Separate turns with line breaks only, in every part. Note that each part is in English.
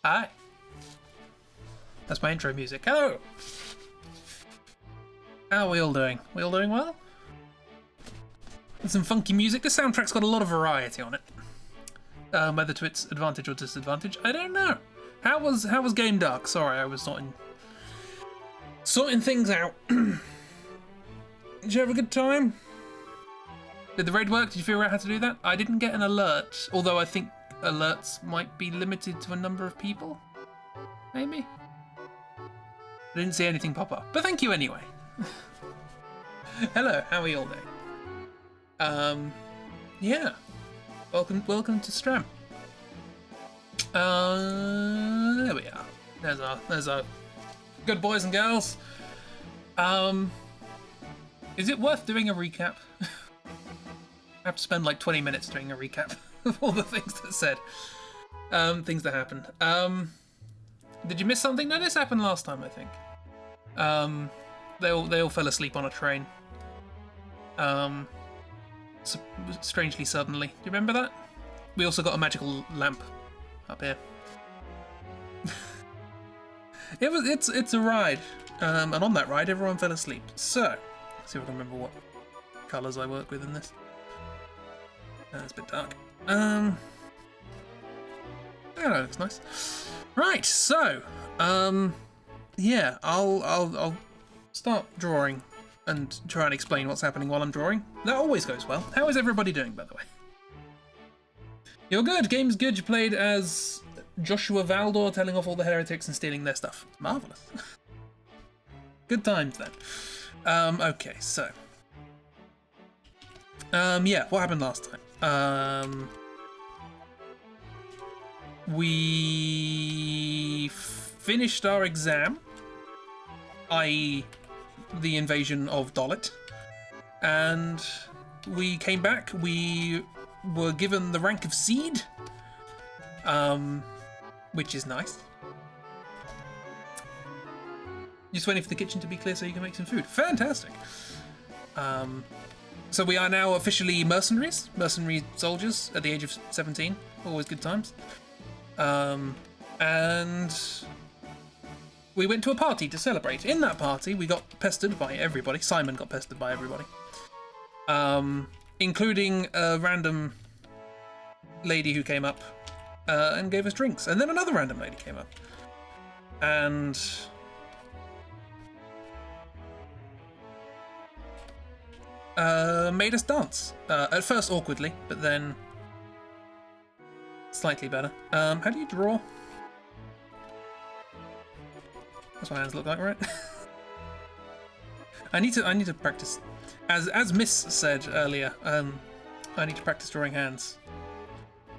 Hi. That's my intro music. Hello. How are we all doing? We all doing well? There's some funky music. This soundtrack's got a lot of variety on it. Whether to its advantage or disadvantage, I don't know. How was Game Dark? Sorry, I was sorting things out. Did you have a good time? Did the raid work? Did you figure out how to do that? I didn't get an alert, although I think alerts might be limited to a number of people. Maybe? I didn't see anything pop up, but thank you anyway. Hello, how are you all doing? Yeah. Welcome to Stram. There we are. There's our good boys and girls. Is it worth doing a recap? I have to spend like 20 minutes doing a recap of all the things that said. Things that happened. Did you miss something? No, this happened last time, I think. They all fell asleep on a train. Strangely suddenly. Do you remember that? We also got a magical lamp up here. It's a ride. And on that ride, everyone fell asleep. So, let's see if I can remember what colours I work with in this. It's a bit dark. Oh, that looks nice. Right, so, yeah, I'll start drawing and try and explain what's happening while I'm drawing. That always goes well. How is everybody doing, by the way? You're good. Game's good. You played as Joshua Valdor, telling off all the heretics and stealing their stuff. Marvellous. Good times then. Okay, so. Yeah, what happened last time? We finished our exam, i.e. the invasion of Dolit, and we came back. We were given the rank of Seed, which is nice. Just waiting for the kitchen to be clear so you can make some food. Fantastic. So we are now officially mercenary soldiers at the age of 17. Always good times. And we went to a party to celebrate. In that party, we got pestered by everybody. Simon got pestered by everybody. Including a random lady who came up and gave us drinks. And then another random lady came up. And made us dance. At first awkwardly, but then slightly better. How do you draw? That's what hands look like, right? I need to practice. As Miss said earlier, I need to practice drawing hands.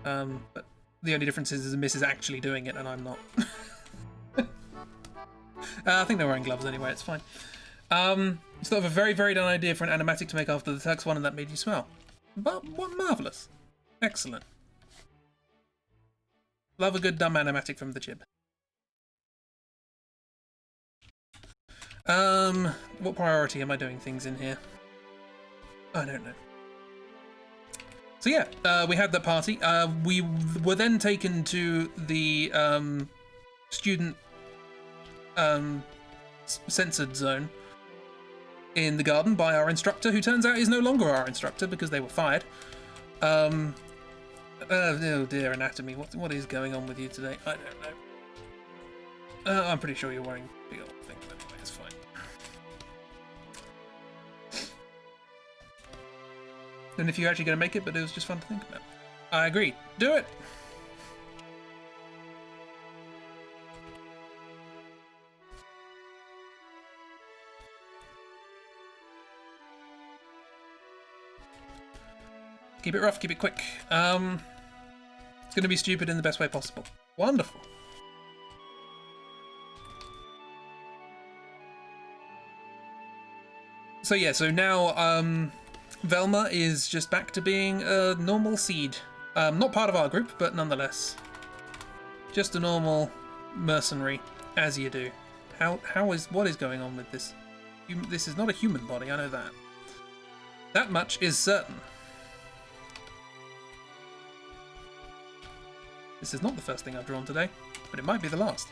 But the only difference is Miss is actually doing it and I'm not. I think they're wearing gloves anyway, it's fine. Just thought of a very, very done idea for an animatic to make after the Turks one, and that made you smell. But what marvellous. Excellent. Love a good dumb animatic from the Jib. What priority am I doing things in here? I don't know. So yeah, we had that party. We were then taken to the student censored zone in the garden by our instructor, who turns out is no longer our instructor because they were fired. Oh dear, anatomy. What is going on with you today? I don't know. I'm pretty sure you're wearing big old things anyway. It's fine. And if you're actually going to make it, but it was just fun to think about. I agree. Do it. Keep it rough, keep it quick. It's going to be stupid in the best way possible. Wonderful. So yeah, so now Velma is just back to being a normal Seed. Not part of our group, but nonetheless. Just a normal mercenary, as you do. What is going on with this? This is not a human body, I know that. That much is certain. This is not the first thing I've drawn today. but it might be the last.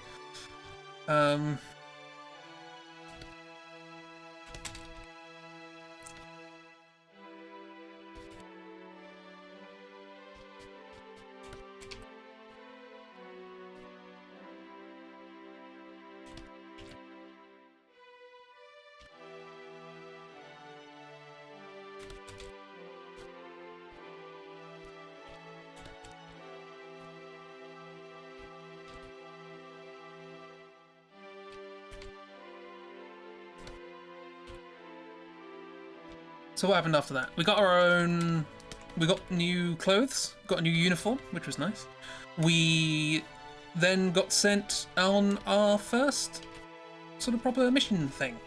So what happened after that? We got we got new clothes, got a new uniform, which was nice. We then got sent on our first sort of proper mission thing,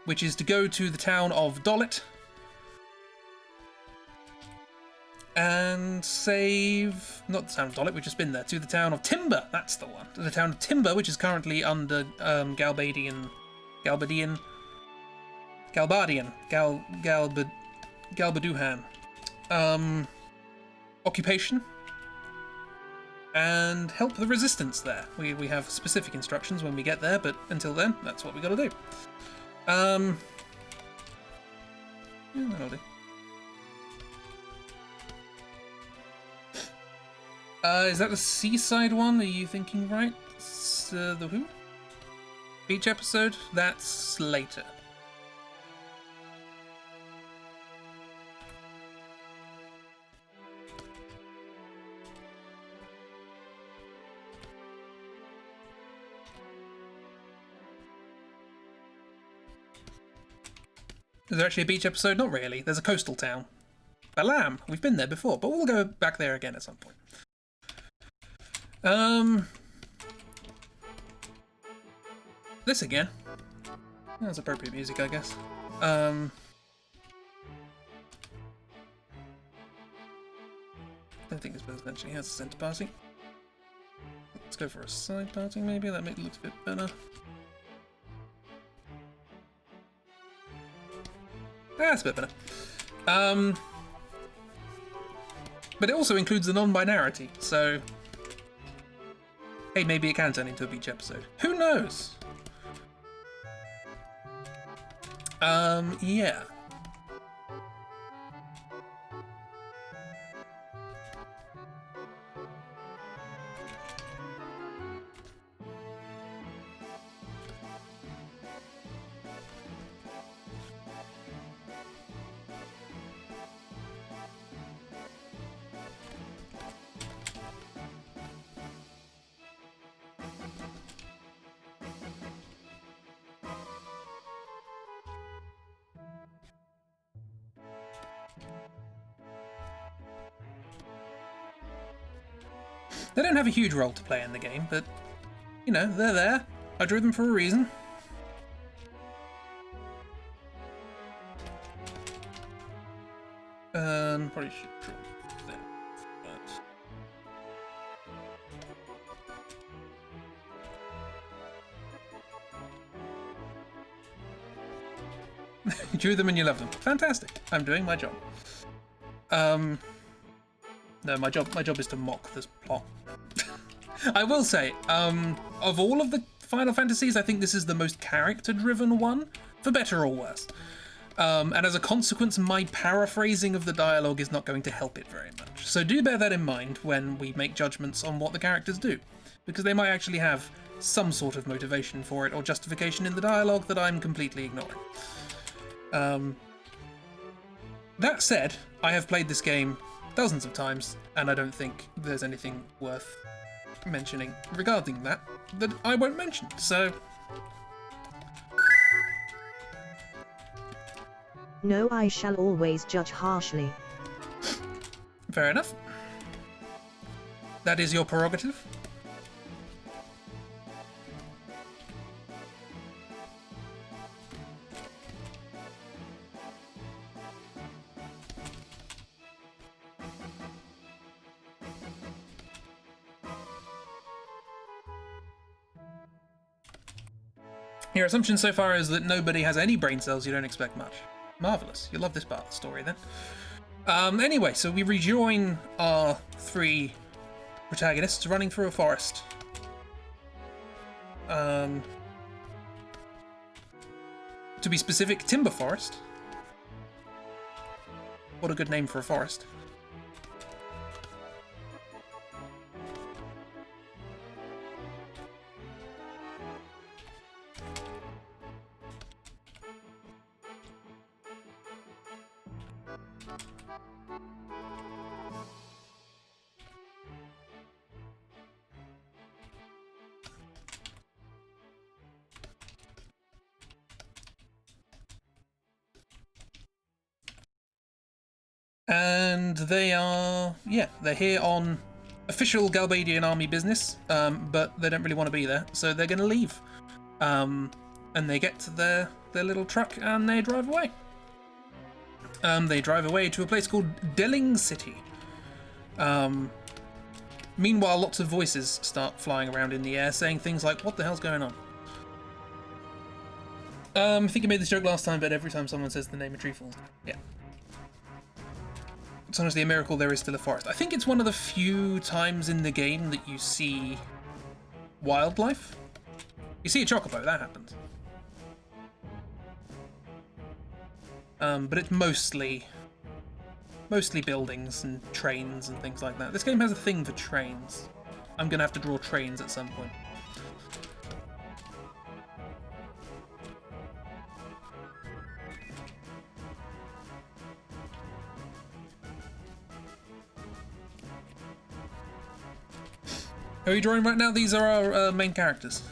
which is to go to the town of Dollet and save, not the town of Dollet, we've just been there, to the town of Timber, that's the one. To the town of Timber, which is currently under Galbadian occupation, and help the resistance there. We have specific instructions when we get there, but until then, that's what we gotta do. Yeah, that'll do. Is that the seaside one? Are you thinking right? The who? Beach episode? That's later. Is there actually a beach episode? Not really. There's a coastal town. Balam. We've been there before, but we'll go back there again at some point. This again. That's appropriate music, I guess. I don't think this person actually has a centre parting. Let's go for a side parting, maybe. That makes it look a bit better. That's a bit better. But it also includes the non-binarity, so hey, maybe it can turn into a beach episode. Who knows? Yeah. They don't have a huge role to play in the game, but, you know, they're there. I drew them for a reason. Probably should draw them, but... You drew them and you love them. Fantastic. I'm doing my job. No, my job is to mock this plot. I will say, of all of the Final Fantasies, I think this is the most character-driven one, for better or worse. And as a consequence, my paraphrasing of the dialogue is not going to help it very much. So do bear that in mind when we make judgments on what the characters do, because they might actually have some sort of motivation for it or justification in the dialogue that I'm completely ignoring. That said, I have played this game dozens of times, and I don't think there's anything worth mentioning regarding that I won't mention, so...
No, I shall always judge harshly.
Fair enough. That is your prerogative. Your assumption so far is that nobody has any brain cells. You don't expect much. Marvellous. You'll love this part of the story then. Anyway, so we rejoin our three protagonists running through a forest. To be specific, timber forest. What a good name for a forest. And they are, yeah, they're here on official Galbadian army business, but they don't really want to be there, so they're going to leave. And they get to their little truck and they drive away. They drive away to a place called Delling City. Meanwhile, lots of voices start flying around in the air saying things like, what the hell's going on? I think I made this joke last time, but every time someone says the name, a tree falls. Yeah. It's honestly a miracle there is still a forest. I think it's one of the few times in the game that you see wildlife. You see a chocobo, that happens. But it's mostly buildings and trains and things like that. This game has a thing for trains. I'm gonna have to draw trains at some point. Who are you drawing right now? These are our main characters.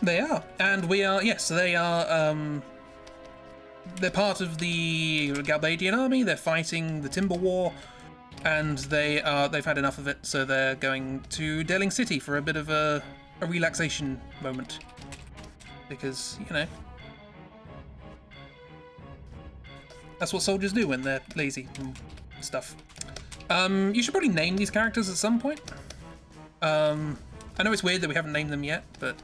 They are, and we are, yes, they are, they're part of the Galbadian army, they're fighting the Timber War, and they've had enough of it, so they're going to Delling City for a bit of a relaxation moment. Because, you know, that's what soldiers do when they're lazy and stuff. You should probably name these characters at some point. I know it's weird that we haven't named them yet, but...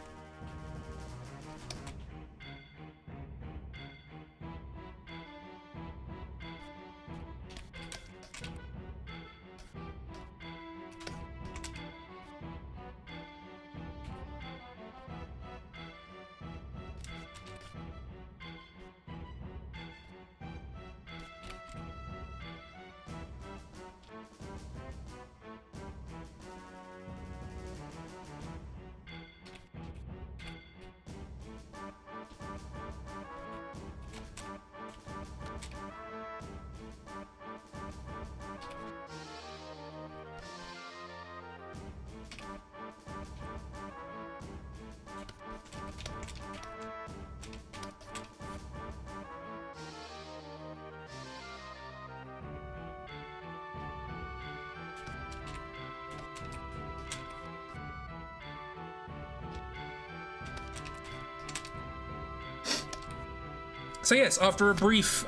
So yes, after a brief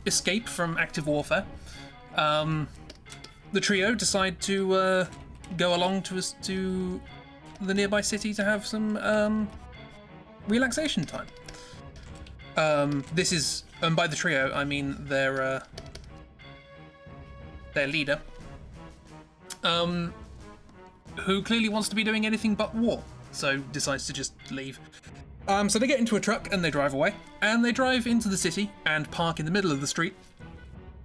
escape from active warfare, the trio decide to go along to the nearby city to have some relaxation time. This is, and by the trio, I mean their leader, who clearly wants to be doing anything but war, so decides to just leave. So they get into a truck and they drive away, and they drive into the city and park in the middle of the street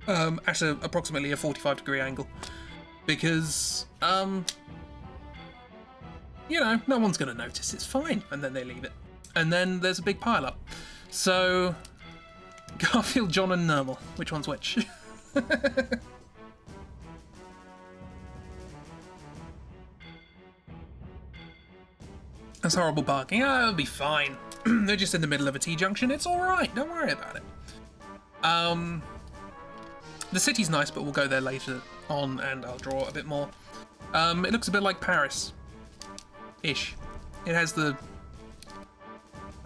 at approximately a 45-degree angle, because, you know, no one's going to notice, it's fine, and then they leave it. And then there's a big pile-up. So, Garfield, John and Nermal, which one's which? That's horrible parking. Ah, it'll be fine. They're just in the middle of a T-junction. It's all right. Don't worry about it. The city's nice, but we'll go there later on, and I'll draw a bit more. It looks a bit like Paris-ish. It has a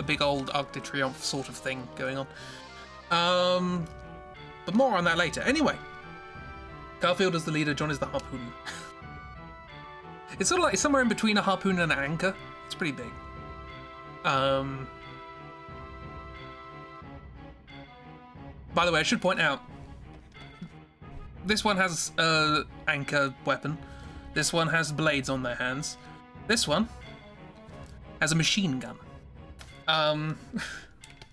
big old Arc de Triomphe sort of thing going on. But more on that later. Anyway, Garfield is the leader. John is the harpoon. It's sort of like it's somewhere in between a harpoon and an anchor. It's pretty big. By the way, I should point out, this one has an anchor weapon. This one has blades on their hands. This one has a machine gun. I'm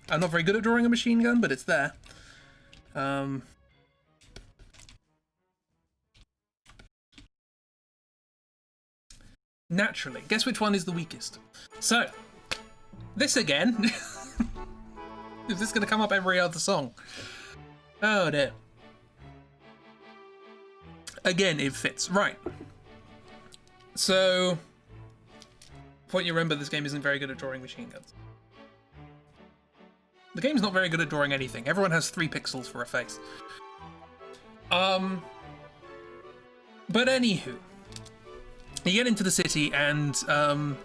not very good at drawing a machine gun, but it's there. Naturally. Guess which one is the weakest? So, this again. Is this going to come up every other song? Oh dear. Again, it fits. Right. So, point you remember, this game isn't very good at drawing machine guns. The game's not very good at drawing anything. Everyone has 3 pixels for a face. But anywho, you get into the city and are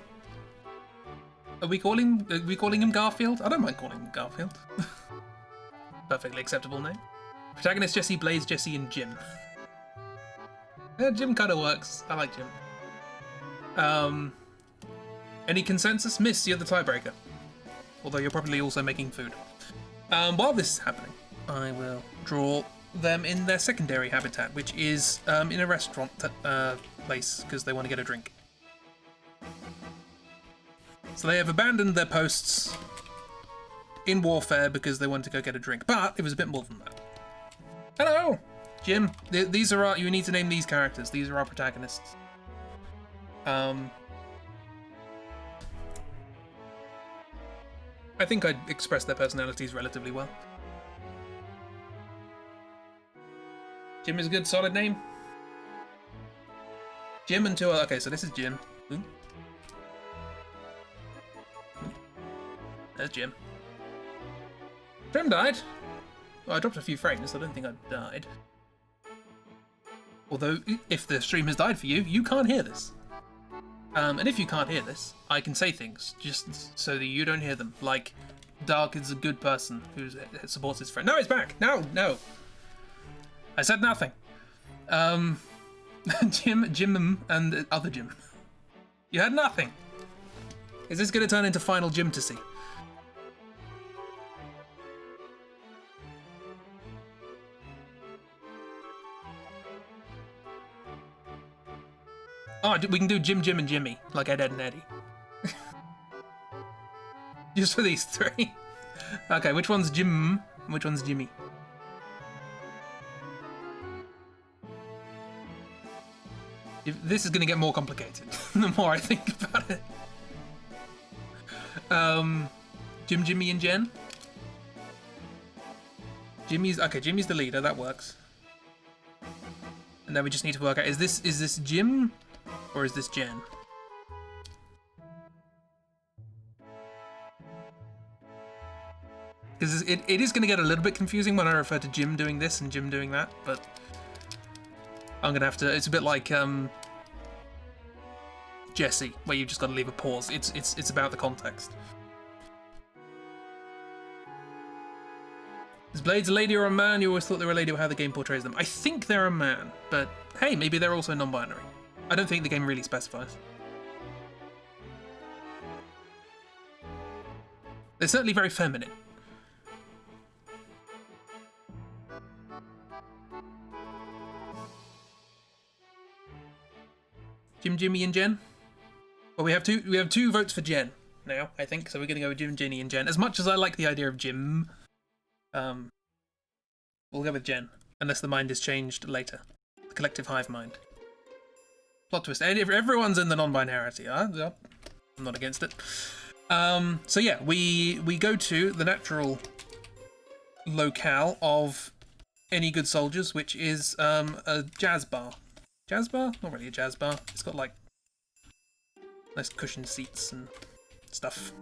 we calling him Garfield? I don't mind calling him Garfield. Perfectly acceptable name. Protagonist Jesse, Blaze, Jesse, and Jim. Yeah, Jim kind of works. I like Jim. Any consensus? Miss, you're the tiebreaker. Although you're probably also making food. While this is happening, I will draw them in their secondary habitat, which is in a restaurant place because they want to get a drink. So they have abandoned their posts in warfare because they want to go get a drink. But it was a bit more than that. Hello, Jim. These are you need to name these characters. These are our protagonists. I think I expressed their personalities relatively well. Jim is a good, solid name. Jim and 2 other. Okay, so this is Jim. Ooh. There's Jim. Jim died. Well, I dropped a few frames. I don't think I died. Although, if the stream has died for you, you can't hear this. And if you can't hear this, I can say things just so that you don't hear them. Like, Dark is a good person who supports his friend. No, it's back. No, no. I said nothing. Jim, and other Jim. You had nothing. Is this going to turn into Final Jim-tasy? Oh, we can do Jim, Jim, and Jimmy, like Ed, Ed, and Eddie. Just for these 3. Okay, which one's Jim and which one's Jimmy? This is going to get more complicated the more I think about it. Jim, Jimmy, and Jen? Jimmy's the leader, that works. And then we just need to work out, is this Jim or is this Jen? Because it is going to get a little bit confusing when I refer to Jim doing this and Jim doing that, but I'm going to have to... It's a bit like Jesse, where you've just got to leave a pause. It's about the context. Is Blades a lady or a man? You always thought they were a lady or how the game portrays them. I think they're a man, but hey, maybe they're also non-binary. I don't think the game really specifies. They're certainly very feminine. Jim, Jimmy, and Jen? Well, we have two votes for Jen now, I think, so we're going to go with Jim, Ginny, and Jen. As much as I like the idea of Jim, we'll go with Jen, unless the mind is changed later. The collective hive mind. Plot twist. Everyone's in the non-binarity, huh? I'm not against it. So yeah, we go to the natural locale of any good soldiers, which is a jazz bar. Jazz bar? Not really a jazz bar. It's got like nice cushioned seats and stuff.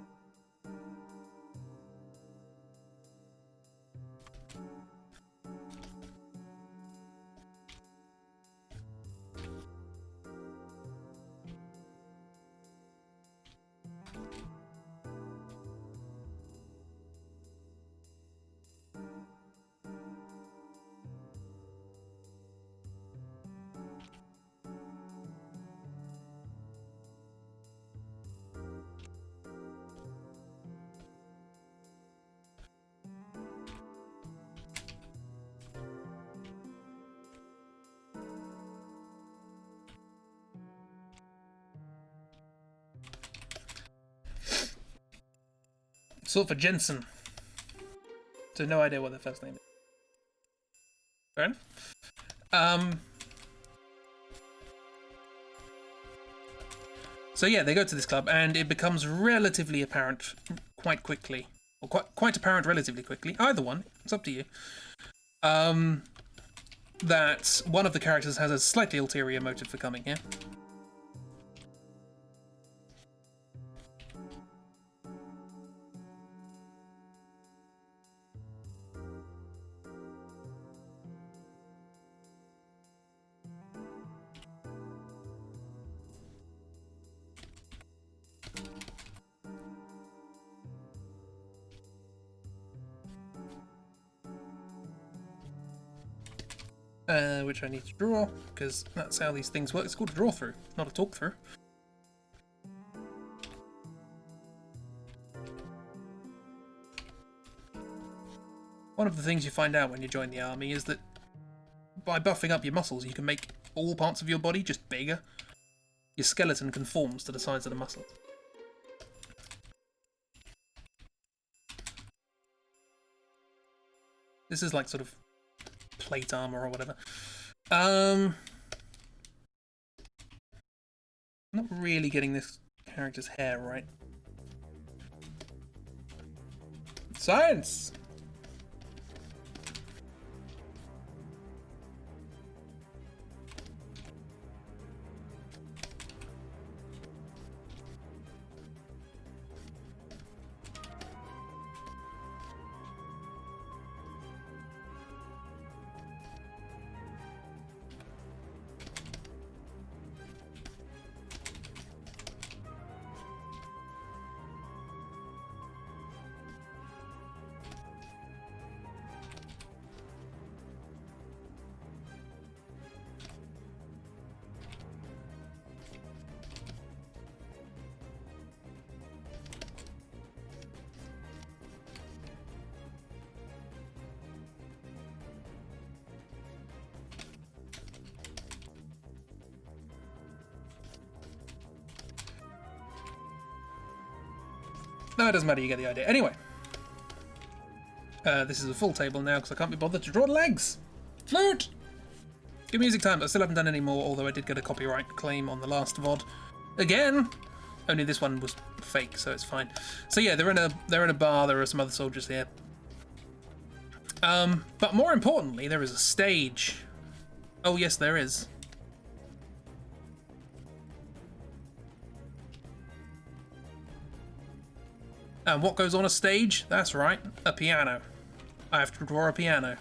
Sort for Jensen. So no idea what their first name is. Fair enough. So yeah, they go to this club, and it becomes relatively apparent quite quickly, or quite apparent relatively quickly. Either one, it's up to you. That one of the characters has a slightly ulterior motive for coming here. Which I need to draw, because that's how these things work. It's called a draw-through, not a talk-through. One of the things you find out when you join the army is that by buffing up your muscles, you can make all parts of your body just bigger. Your skeleton conforms to the size of the muscles. This is like sort of plate armor or whatever. Not really getting this character's hair right. Science! No, it doesn't matter, you get the idea. Anyway. This is a full table now because I can't be bothered to draw the legs. Flute! Good music time. I still haven't done any more, although I did get a copyright claim on the last VOD. Again! Only this one was fake, so it's fine. So yeah, they're in a bar, there are some other soldiers here. But more importantly, there is a stage. Oh yes, there is. And what goes on a stage? That's right, a piano. I have to draw a piano.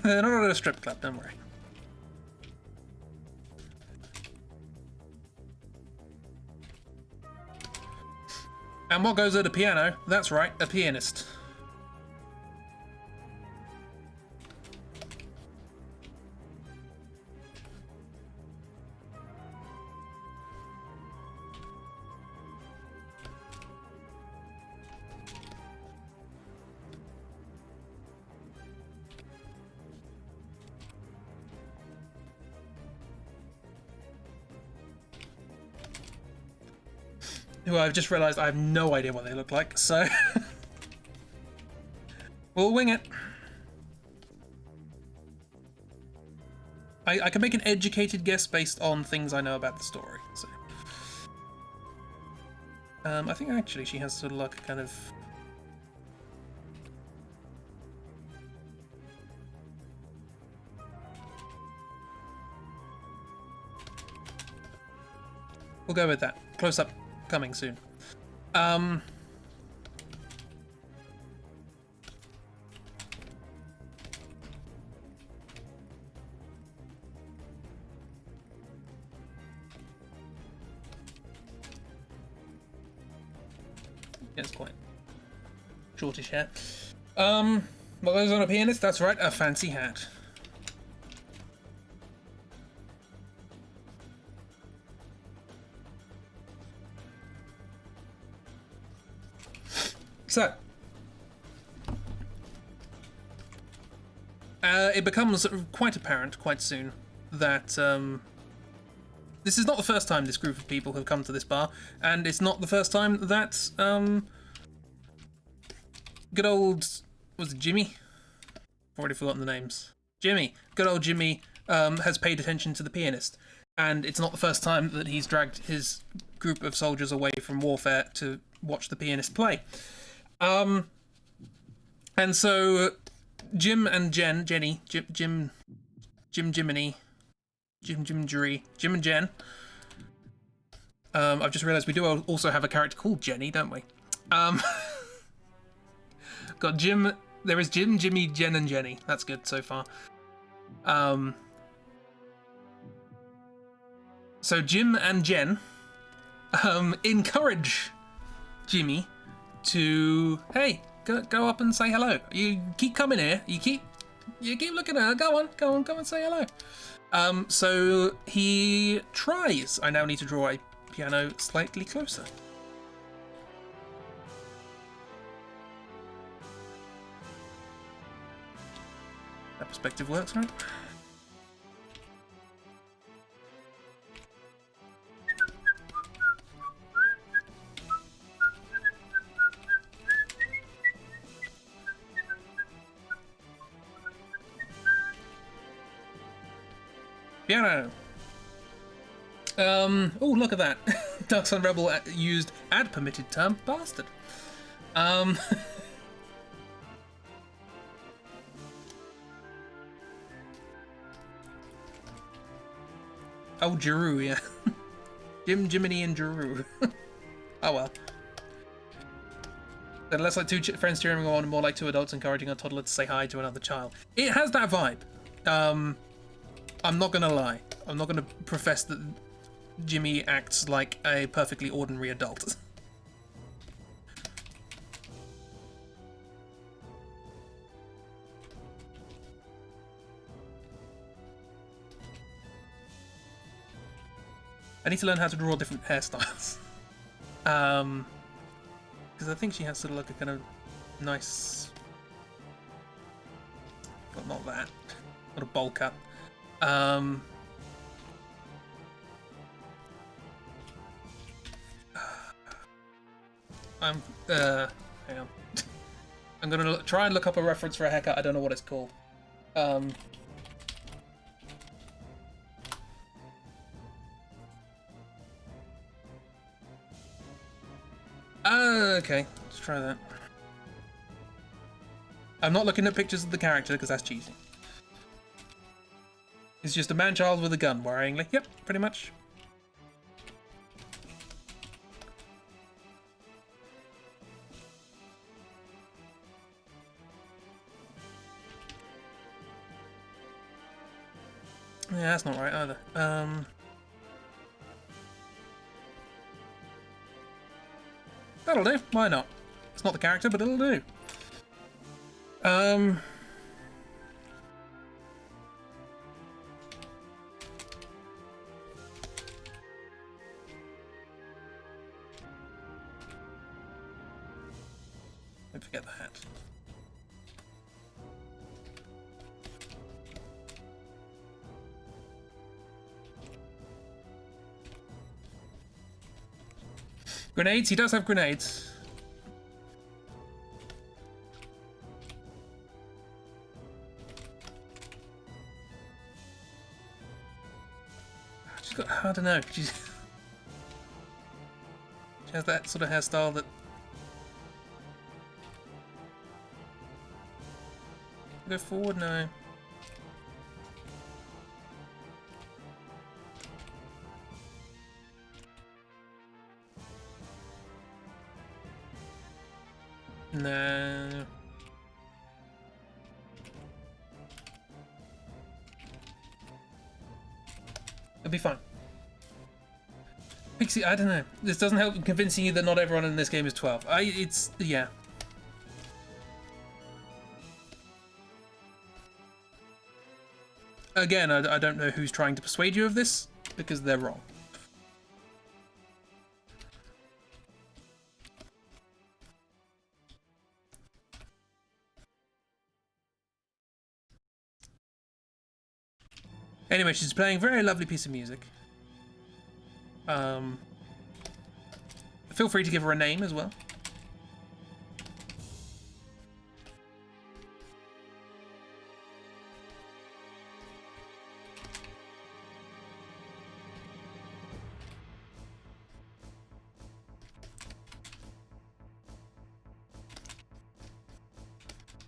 They're not at a strip club, don't worry. And what goes at a piano? That's right, a pianist. Who I've just realised I have no idea what they look like, so we'll wing it. I can make an educated guess based on things I know about the story. So, I think actually she has sort of like a kind of. We'll go with that. Close up coming soon. It's quite shortish hair. What goes on a pianist? That's right, a fancy hat. So, it becomes quite apparent quite soon that this is not the first time this group of people have come to this bar, and it's not the first time that good old, was it Jimmy? I've already forgotten the names. Jimmy, good old Jimmy, has paid attention to the pianist, and it's not the first time that he's dragged his group of soldiers away from warfare to watch the pianist play. And so Jim and Jen, Jenny, Jim and Jen. I've just realised we do also have a character called Jenny, don't we? Got Jim. There is Jim, Jimmy, Jen, and Jenny. That's good so far. So Jim and Jen encourage Jimmy to, hey, go up and say hello. You keep coming here. You keep looking at her. Go on, say hello. So he tries. I now need to draw a piano slightly closer. That perspective works, right? Piano. Oh, look at that. Dark Sun Rebel used ad permitted term bastard. Oh, Giroux, yeah. Jiminy, and Giroux. Oh well. They're less like two friends cheering on and more like two adults encouraging a toddler to say hi to another child. It has that vibe. I'm not gonna lie. I'm not gonna profess that Jimmy acts like a perfectly ordinary adult. I need to learn how to draw different hairstyles. Because I think she has sort of like a kind of nice... Well, not that. Not a bowl cut. I'm hang on. I'm gonna try and look up a reference for a haircut. I don't know what it's called. Okay, let's try that. I'm not looking at pictures of the character because that's cheesy. It's just a man-child with a gun, worryingly. Yep, pretty much. Yeah, that's not right either. That'll do. Why not? It's not the character, but it'll do. Don't forget the hat. Grenades? He does have grenades. don't know. She has that sort of hairstyle that... Go forward? No. No. It'll be fine. Pixie, I don't know. This doesn't help convincing you that not everyone in this game is 12. Yeah. Again, I don't know who's trying to persuade you of this, because they're wrong. Anyway, she's playing a very lovely piece of music. Feel free to give her a name as well.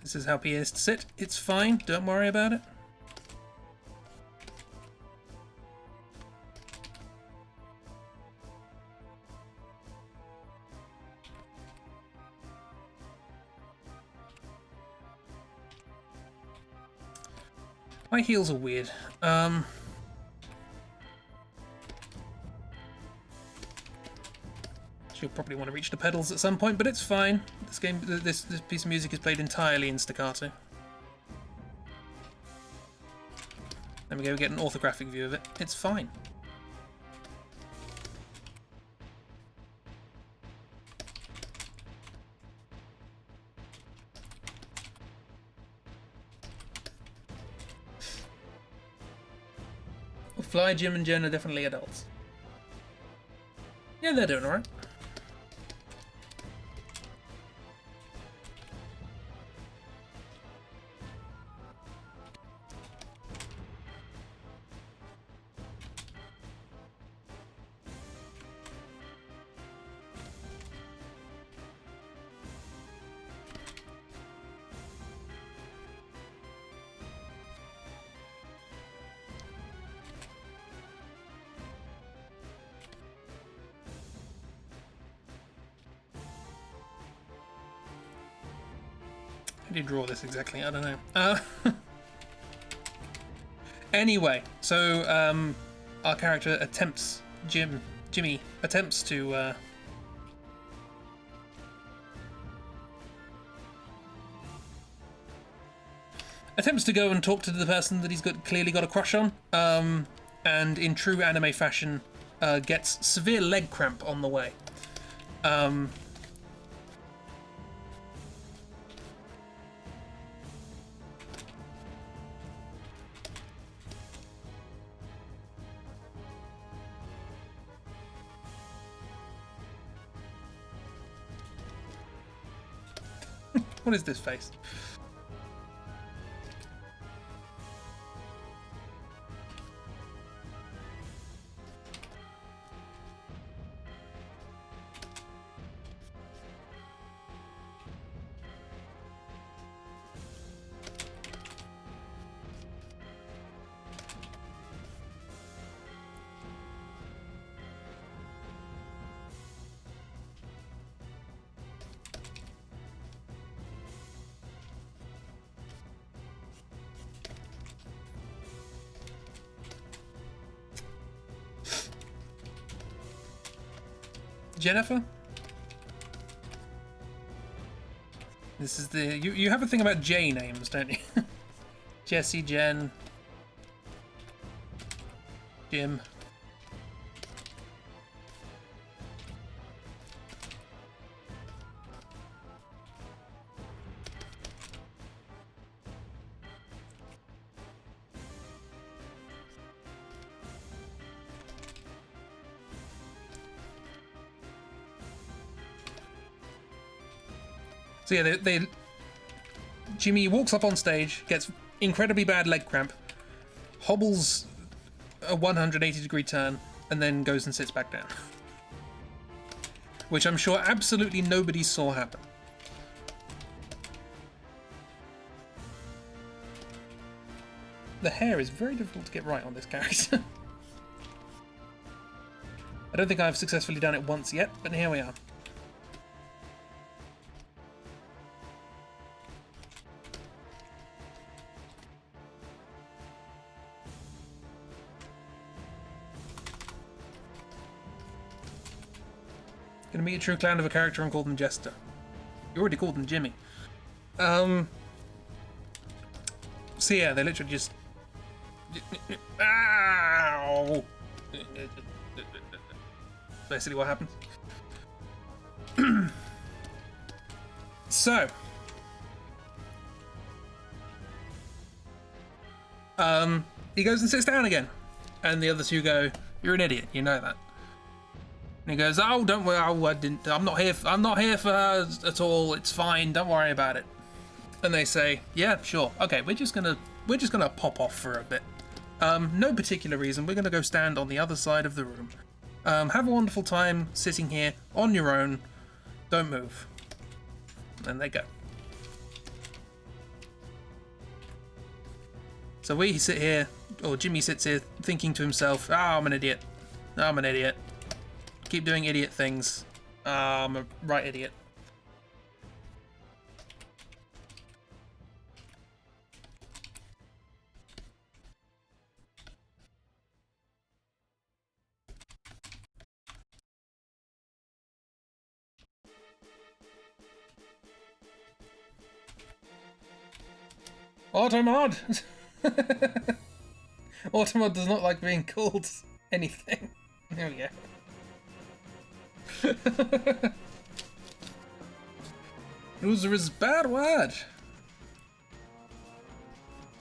This is how pianists sit. It's fine. Don't worry about it. My heels are weird. She'll probably want to reach the pedals at some point, but it's fine. This piece of music is played entirely in staccato. There we go, we get an orthographic view of it. It's fine. Fly, Jim, and Jen are definitely adults. Yeah, they're doing alright. How do you draw this exactly? I don't know. Anyway, so our character attempts, Jimmy attempts to go and talk to the person that he's clearly got a crush on, and in true anime fashion, gets severe leg cramp on the way. What is this face? Jennifer? This is the... You have a thing about J names, don't you? Jesse, Jen... Jim... So yeah, Jimmy walks up on stage, gets incredibly bad leg cramp, hobbles a 180-degree turn, and then goes and sits back down. Which I'm sure absolutely nobody saw happen. The hair is very difficult to get right on this character. I don't think I've successfully done it once yet, but here we are. Gonna meet a true clown of a character and call them Jester. You already called them Jimmy. So yeah, they literally just... Ow! Basically what happens. So... he goes and sits down again. And the other two go, "You're an idiot, you know that." And he goes, "Oh, don't worry, I'm not here for her at all, it's fine, don't worry about it." And they say, "Yeah, sure, okay, we're just gonna pop off for a bit. No particular reason, we're gonna go stand on the other side of the room. Have a wonderful time sitting here on your own, don't move." And they go. So we sit here, or Jimmy sits here, thinking to himself, I'm an idiot. I'm an idiot. Keep doing idiot things. I'm a right idiot. Automod! Automod does not like being called anything. There we go. Loser is a bad word.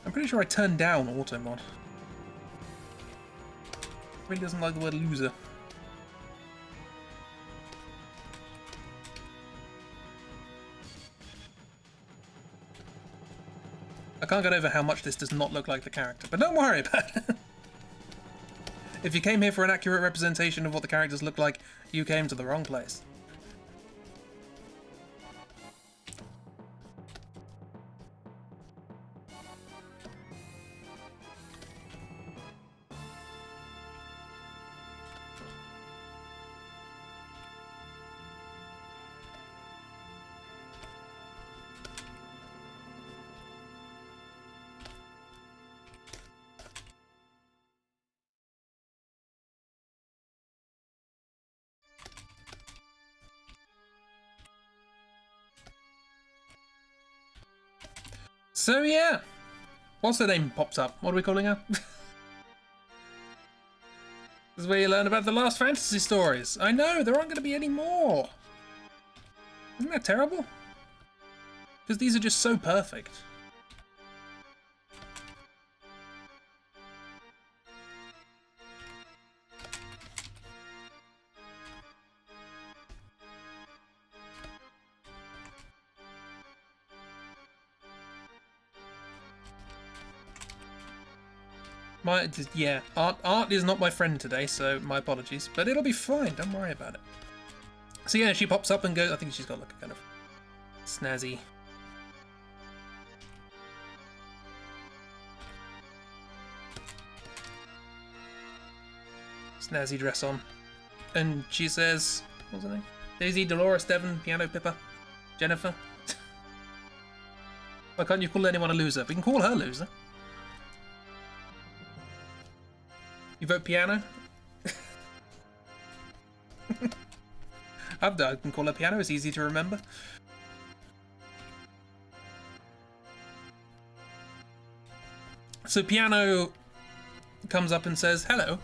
I'm pretty sure I turned down Automod. Really doesn't like the word loser. I can't get over how much this does not look like the character, but don't worry about it. If you came here for an accurate representation of what the characters look like, you came to the wrong place. So yeah, what's her name pops up? What are we calling her? This is where you learn about the last fantasy stories. I know, there aren't going to be any more. Isn't that terrible? Because these are just so perfect. Yeah, art is not my friend today, so my apologies. But it'll be fine, don't worry about it. So yeah, she pops up and goes, I think she's got like a kind of snazzy... snazzy dress on. And she says, what's her name? Daisy, Dolores, Devon, Piano, Pippa, Jennifer. Why can't you call anyone a loser? We can call her loser. You vote Piano? I can call her Piano, it's easy to remember. So Piano comes up and says, "Hello.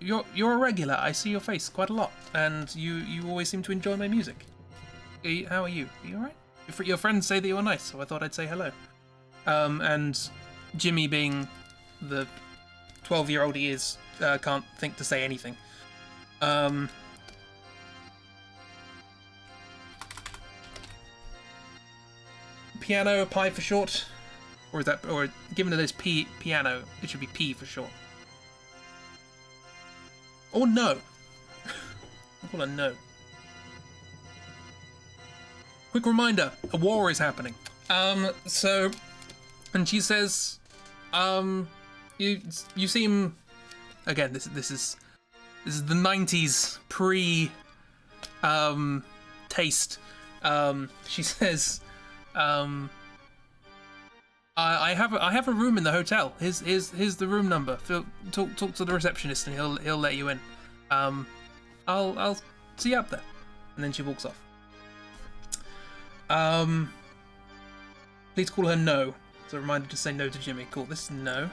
You're a regular. I see your face quite a lot, and you always seem to enjoy my music. How are you? Are you alright? Your friends say that you're nice, so I thought I'd say hello." And Jimmy, being the 12-year-old he is, can't think to say anything. Piano, Pi for short, or is that, or given that there's P piano, it should be P for short. Or no. I'll call her no. Quick reminder, a war is happening. And she says, you seem, again, this is the 90s taste. She says, I have a room in the hotel. Here's the room number. Talk to the receptionist and he'll let you in. I'll see you up there. And then she walks off. Please call her no. It's a reminder to say no to Jimmy. Cool, this is no.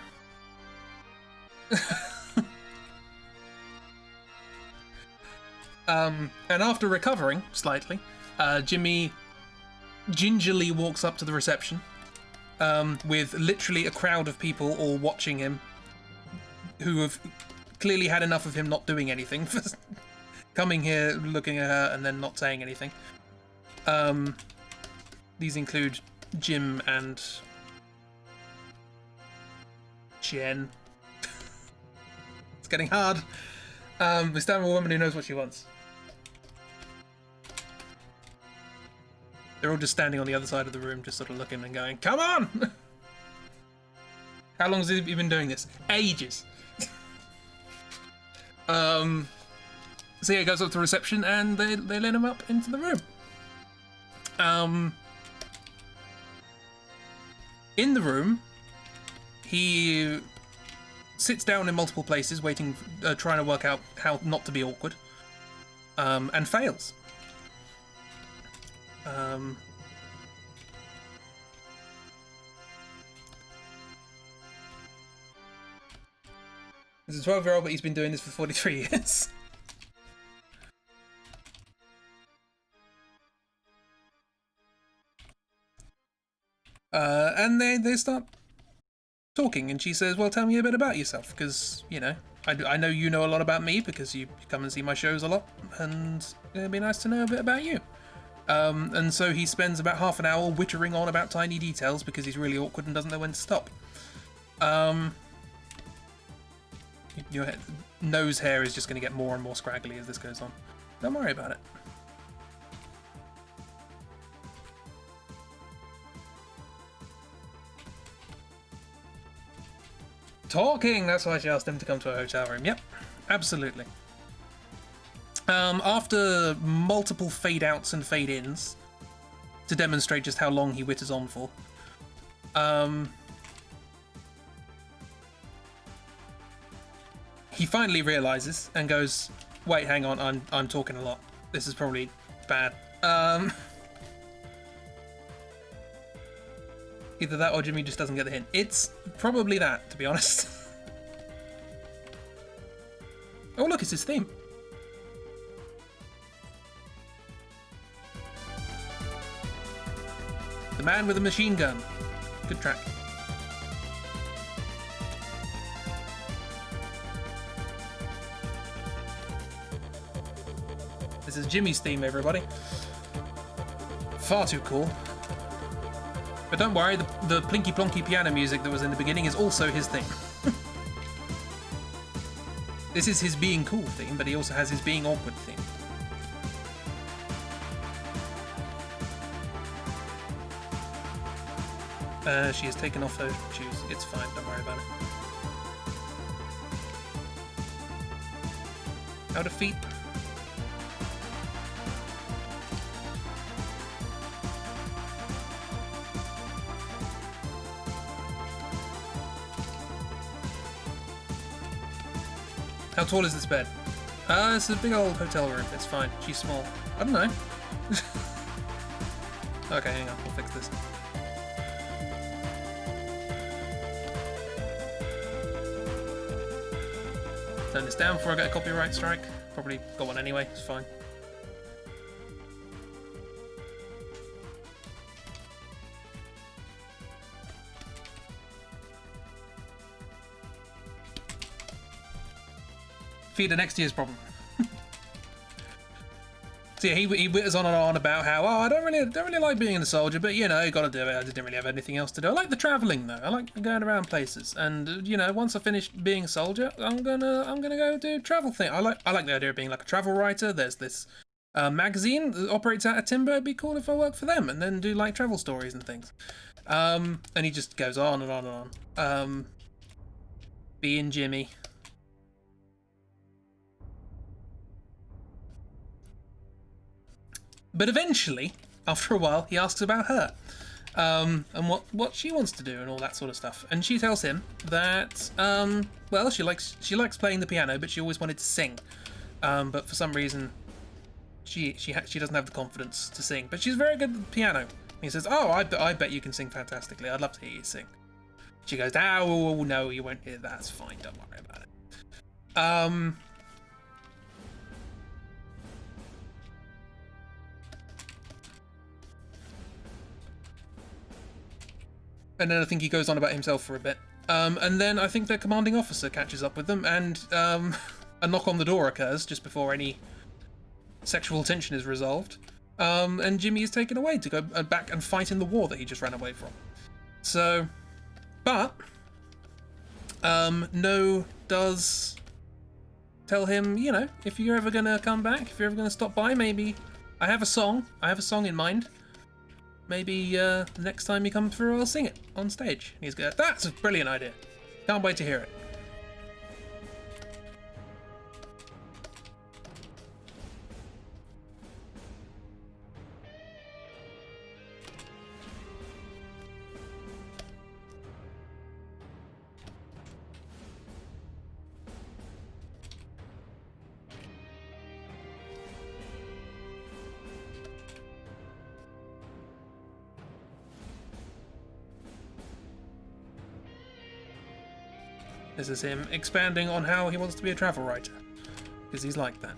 And after recovering slightly, Jimmy gingerly walks up to the reception, with literally a crowd of people all watching him, who have clearly had enough of him not doing anything for coming here, looking at her, and then not saying anything. These include Jim and Jen. It's getting hard. We stand with a woman who knows what she wants. They're all just standing on the other side of the room, just sort of looking and going, "Come on!" How long has he been doing this? Ages. So yeah, he goes up to reception and they let him up into the room. In the room, he sits down in multiple places, waiting, trying to work out how not to be awkward, and fails. He's a 12-year-old, but he's been doing this for 43 years. And they start talking, and she says, "Well, tell me a bit about yourself, because, you know, I know you know a lot about me because you come and see my shows a lot, and it'd be nice to know a bit about you." And so he spends about half an hour whittering on about tiny details because he's really awkward and doesn't know when to stop. Your nose hair is just going to get more and more scraggly as this goes on. Don't worry about it. Talking! That's why she asked him to come to a hotel room. Yep, absolutely. After multiple fade-outs and fade-ins to demonstrate just how long he whitters on for, he finally realizes and goes, "Wait, hang on, I'm talking a lot. This is probably bad." Either that or Jimmy just doesn't get the hint. It's probably that, to be honest. Oh, look, it's his theme. The Man with a Machine Gun. Good track. This is Jimmy's theme, everybody. Far too cool. But don't worry, the plinky plonky piano music that was in the beginning is also his theme. This is his being cool theme, but he also has his being awkward theme. She has taken off her shoes. It's fine, don't worry about it. Out of feet. How tall is this bed? It's a big old hotel room. It's fine. She's small. I don't know. Okay, hang on. We'll fix this. Turn this down before I get a copyright strike. Probably got one anyway. It's fine. Feed the next year's problem. So yeah, he whitters on and on about how, oh, I don't really like being a soldier, but you know, you got to do it. I didn't really have anything else to do. I like the traveling though. I like going around places, and you know, once I finish being a soldier, I'm gonna go do travel thing. I like the idea of being like a travel writer. There's this magazine that operates out of Timber. It'd be cool if I worked for them and then do like travel stories and things. And he just goes on and on and on. Being Jimmy. But eventually, after a while, he asks about her, and what she wants to do and all that sort of stuff. And she tells him that, well, she likes playing the piano, but she always wanted to sing. But for some reason, she doesn't have the confidence to sing. But she's very good at the piano. And he says, "Oh, I bet you can sing fantastically. I'd love to hear you sing." She goes, "Oh no, you won't hear that. That's fine. Don't worry about it." And then I think he goes on about himself for a bit. And then I think their commanding officer catches up with them, and a knock on the door occurs just before any sexual tension is resolved. And Jimmy is taken away to go back and fight in the war that he just ran away from. So, but No does tell him, you know, if you're ever gonna come back, if you're ever gonna stop by, maybe I have a song in mind. Maybe next time you come through, I'll sing it on stage. And he's going, that's a brilliant idea. Can't wait to hear it. This is him expanding on how he wants to be a travel writer, because he's like that.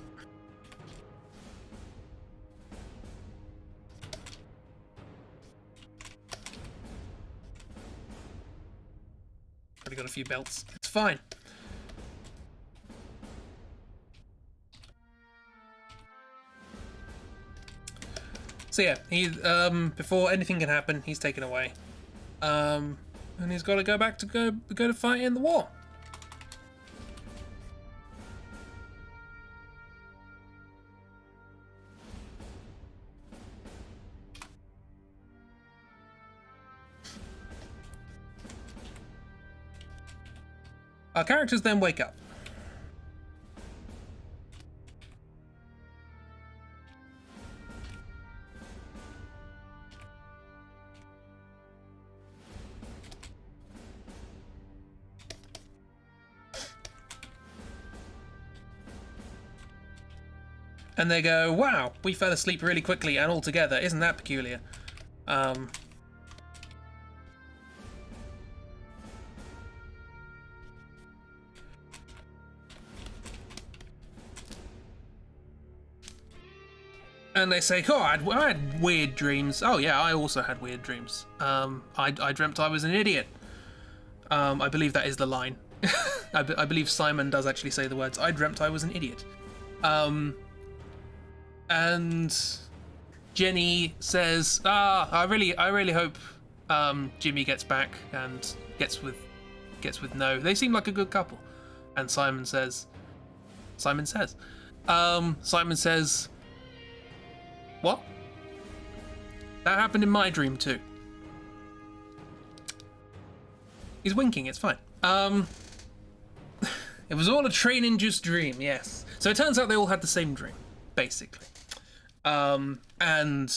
Already got a few belts. It's fine. So yeah, he before anything can happen, he's taken away, and he's got to go back to go to fight in the war. Our characters then wake up. And they go, wow, we fell asleep really quickly and all together. Isn't that peculiar? And they say, oh, I had weird dreams. Oh yeah, I also had weird dreams. I dreamt I was an idiot. I believe that is the line. I believe Simon does actually say the words, I dreamt I was an idiot. And Jenny says, I really hope Jimmy gets back and gets with No. They seem like a good couple. And Simon says, what? That happened in my dream too. He's winking, it's fine. It was all a train-induced dream, yes. So it turns out they all had the same dream, basically. And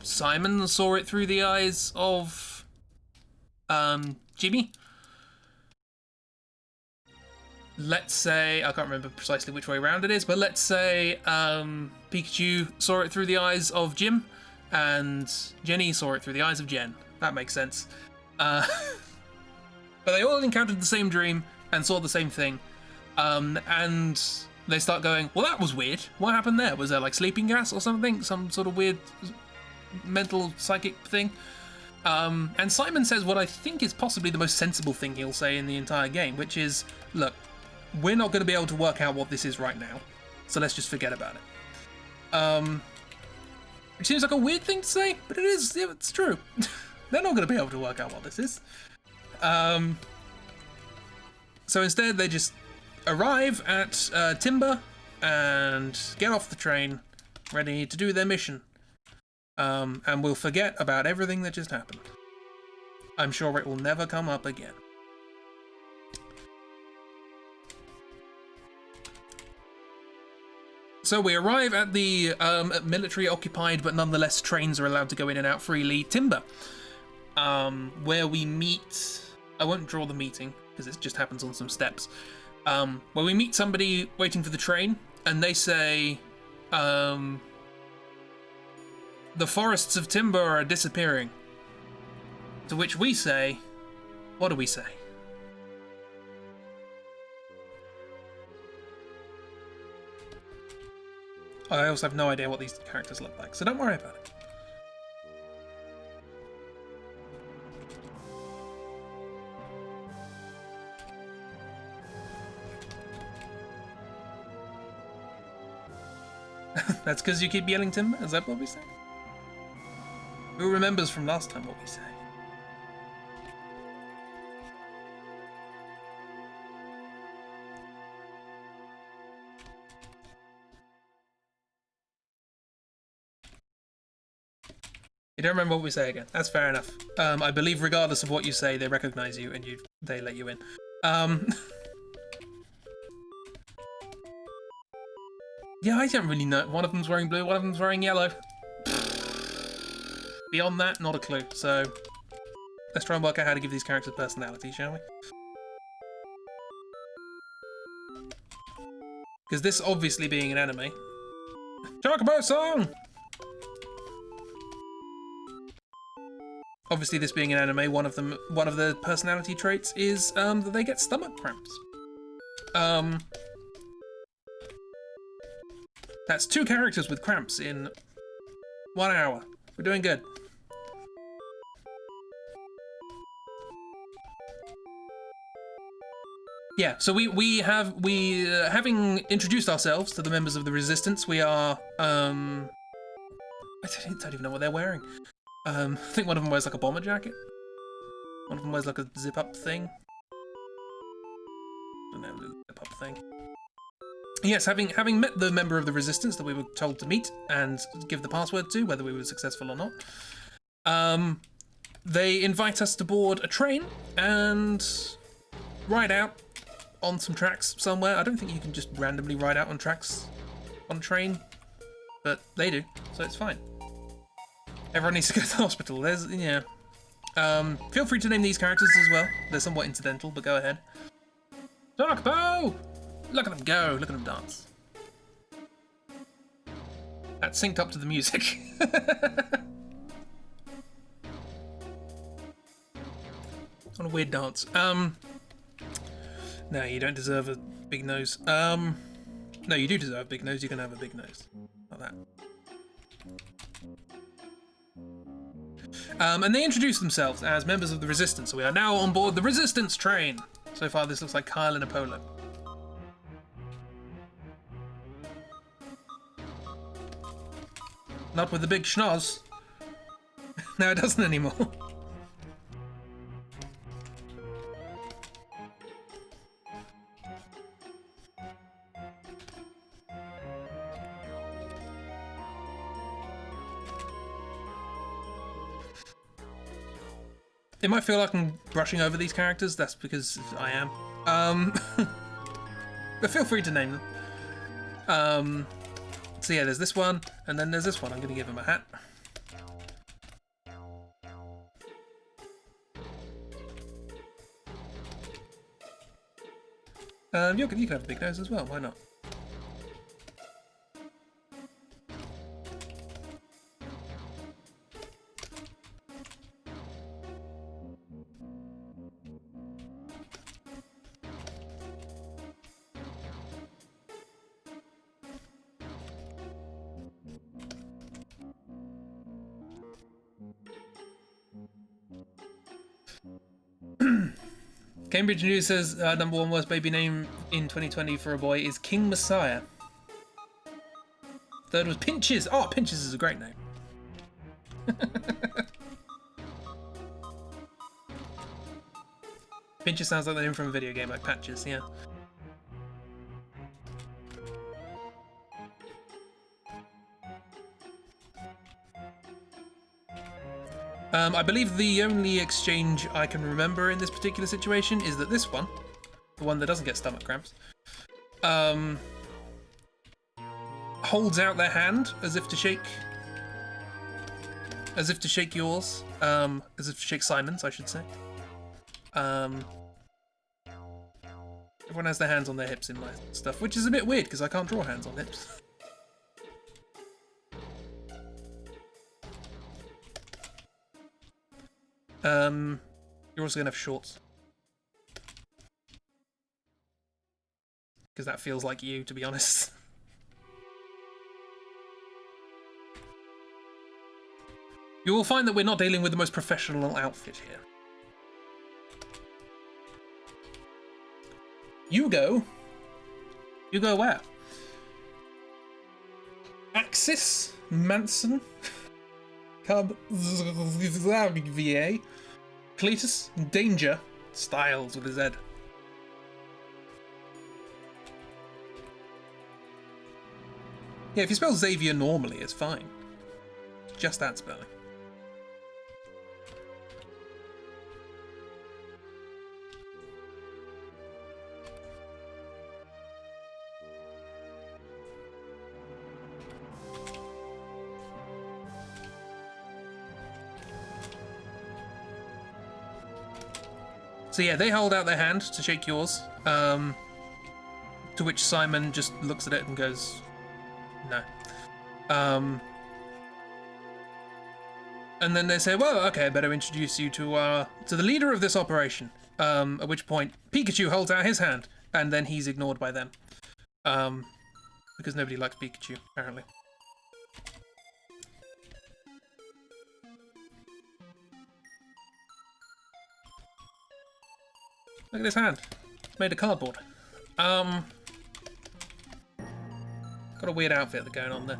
Simon saw it through the eyes of Jimmy. Let's say, I can't remember precisely which way around it is, but let's say Pikachu saw it through the eyes of Jim, and Jenny saw it through the eyes of Jen. That makes sense. But they all encountered the same dream and saw the same thing. And they start going, well, that was weird. What happened there? Was there like sleeping gas or something? Some sort of weird mental psychic thing? And Simon says what I think is possibly the most sensible thing he'll say in the entire game, which is, look, we're not going to be able to work out what this is right now, so let's just forget about it. Which seems like a weird thing to say, but it is. Yeah, it's true. They're not going to be able to work out what this is. So instead, they just arrive at Timber and get off the train, ready to do their mission. And we'll forget about everything that just happened. I'm sure it will never come up again. So we arrive at the military-occupied, but nonetheless trains are allowed to go in and out freely, Timber, where we meet... I won't draw the meeting, because it just happens on some steps. Where we meet somebody waiting for the train, and they say, the forests of Timber are disappearing. To which we say, what do we say? I also have no idea what these characters look like, so don't worry about it. That's because you keep yelling Timber? Is that what we say? Who remembers from last time what we say? You don't remember what we say again. That's fair enough. I believe regardless of what you say, they recognize you and they let you in. Yeah, I don't really know. One of them's wearing blue, one of them's wearing yellow. Beyond that, not a clue. So let's try and work out how to give these characters personality, shall we? Because this obviously being an anime. Chocobo song! Obviously, this being an anime, one of the personality traits is that they get stomach cramps. That's 2 characters with cramps in 1 hour. We're doing good. Yeah, so having introduced ourselves to the members of the Resistance, we are I don't even know what they're wearing. I think one of them wears like a bomber jacket. One of them wears like a zip-up thing. I don't know, zip-up thing. Yes, having met the member of the Resistance that we were told to meet and give the password to, whether we were successful or not, they invite us to board a train and ride out on some tracks somewhere. I don't think you can just randomly ride out on tracks on a train, but they do, so it's fine. Everyone needs to go to the hospital. Yeah. Feel free to name these characters as well. They're somewhat incidental, but go ahead. Darkbow! Look at them go. Look at them dance. That's synced up to the music. What a weird dance. No, you don't deserve a big nose. No, you do deserve a big nose. You can have a big nose. Like that. And they introduce themselves as members of the Resistance. So we are now on board the Resistance train. So far, this looks like Kyle in a polo. Not with the big schnoz. No, it doesn't anymore. It might feel like I'm brushing over these characters, that's because I am. But feel free to name them. So yeah, there's this one, and then there's this one. I'm going to give him a hat. You can have a big nose as well, why not? Cambridge News says number 1 worst baby name in 2020 for a boy is King Messiah. Third was Pinches. Oh, Pinches is a great name. Pinches sounds like they're in from a video game, like Patches, yeah. I believe the only exchange I can remember in this particular situation is that this one, the one that doesn't get stomach cramps, holds out their hand as if to shake yours, as if to shake Simon's, I should say. Everyone has their hands on their hips in my stuff, which is a bit weird because I can't draw hands on hips. You're also gonna have shorts. Because that feels like you, to be honest. You will find that we're not dealing with the most professional outfit here. You go where? Axis, Manson, Cub, VA, Cletus, Danger, Styles with a Z. Yeah, if you spell Xavier normally, it's fine. It's just that spelling. So yeah, they hold out their hand to shake yours, to which Simon just looks at it and goes, no. And then they say, well, okay, I better introduce you to the leader of this operation, at which point Pikachu holds out his hand, and then he's ignored by them, because nobody likes Pikachu, apparently. Look at this hand. It's made of cardboard. Got a weird outfit going on there.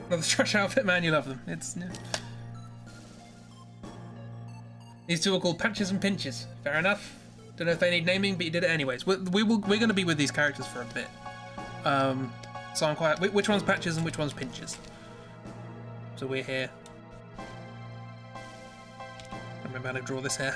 Another trash outfit, man, you love them. It's... Yeah. These two are called Patches and Pinches. Fair enough. Don't know if they need naming, but you did it anyways. We're going to be with these characters for a bit. So I'm quite... Which one's Patches and which one's Pinches? So we're here. I remember how to draw this hair.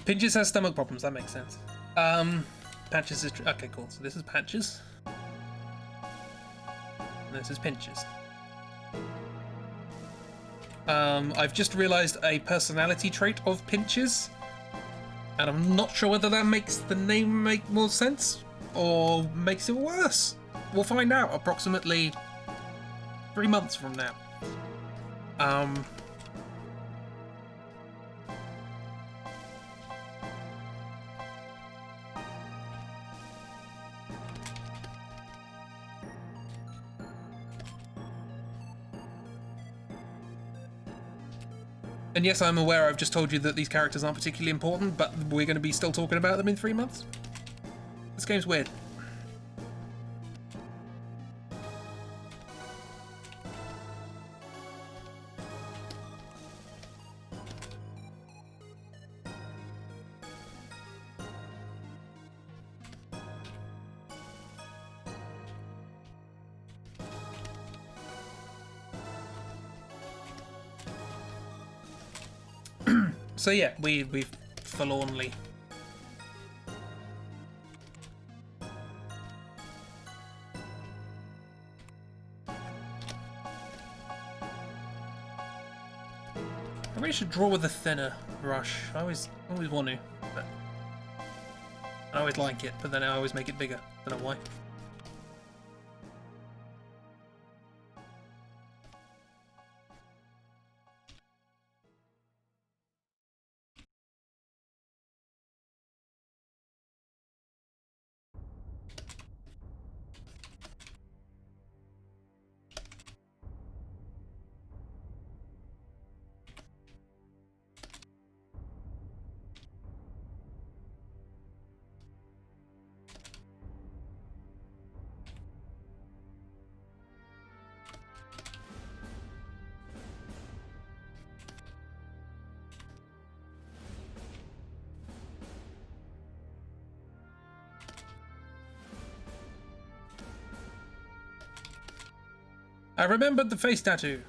Pinches has stomach problems, that makes sense. Patches is... Okay, cool. So this is Patches. And this is Pinches. I've just realised a personality trait of Pinches. And I'm not sure whether that makes the name make more sense or makes it worse. We'll find out approximately 3 months from now. And yes, I'm aware I've just told you that these characters aren't particularly important, but we're going to be still talking about them in 3 months? This game's weird. So yeah, we've forlornly. I really should draw with a thinner brush. I always want to, but I always like it, but then I always make it bigger. Don't know why. I remembered the face tattoo.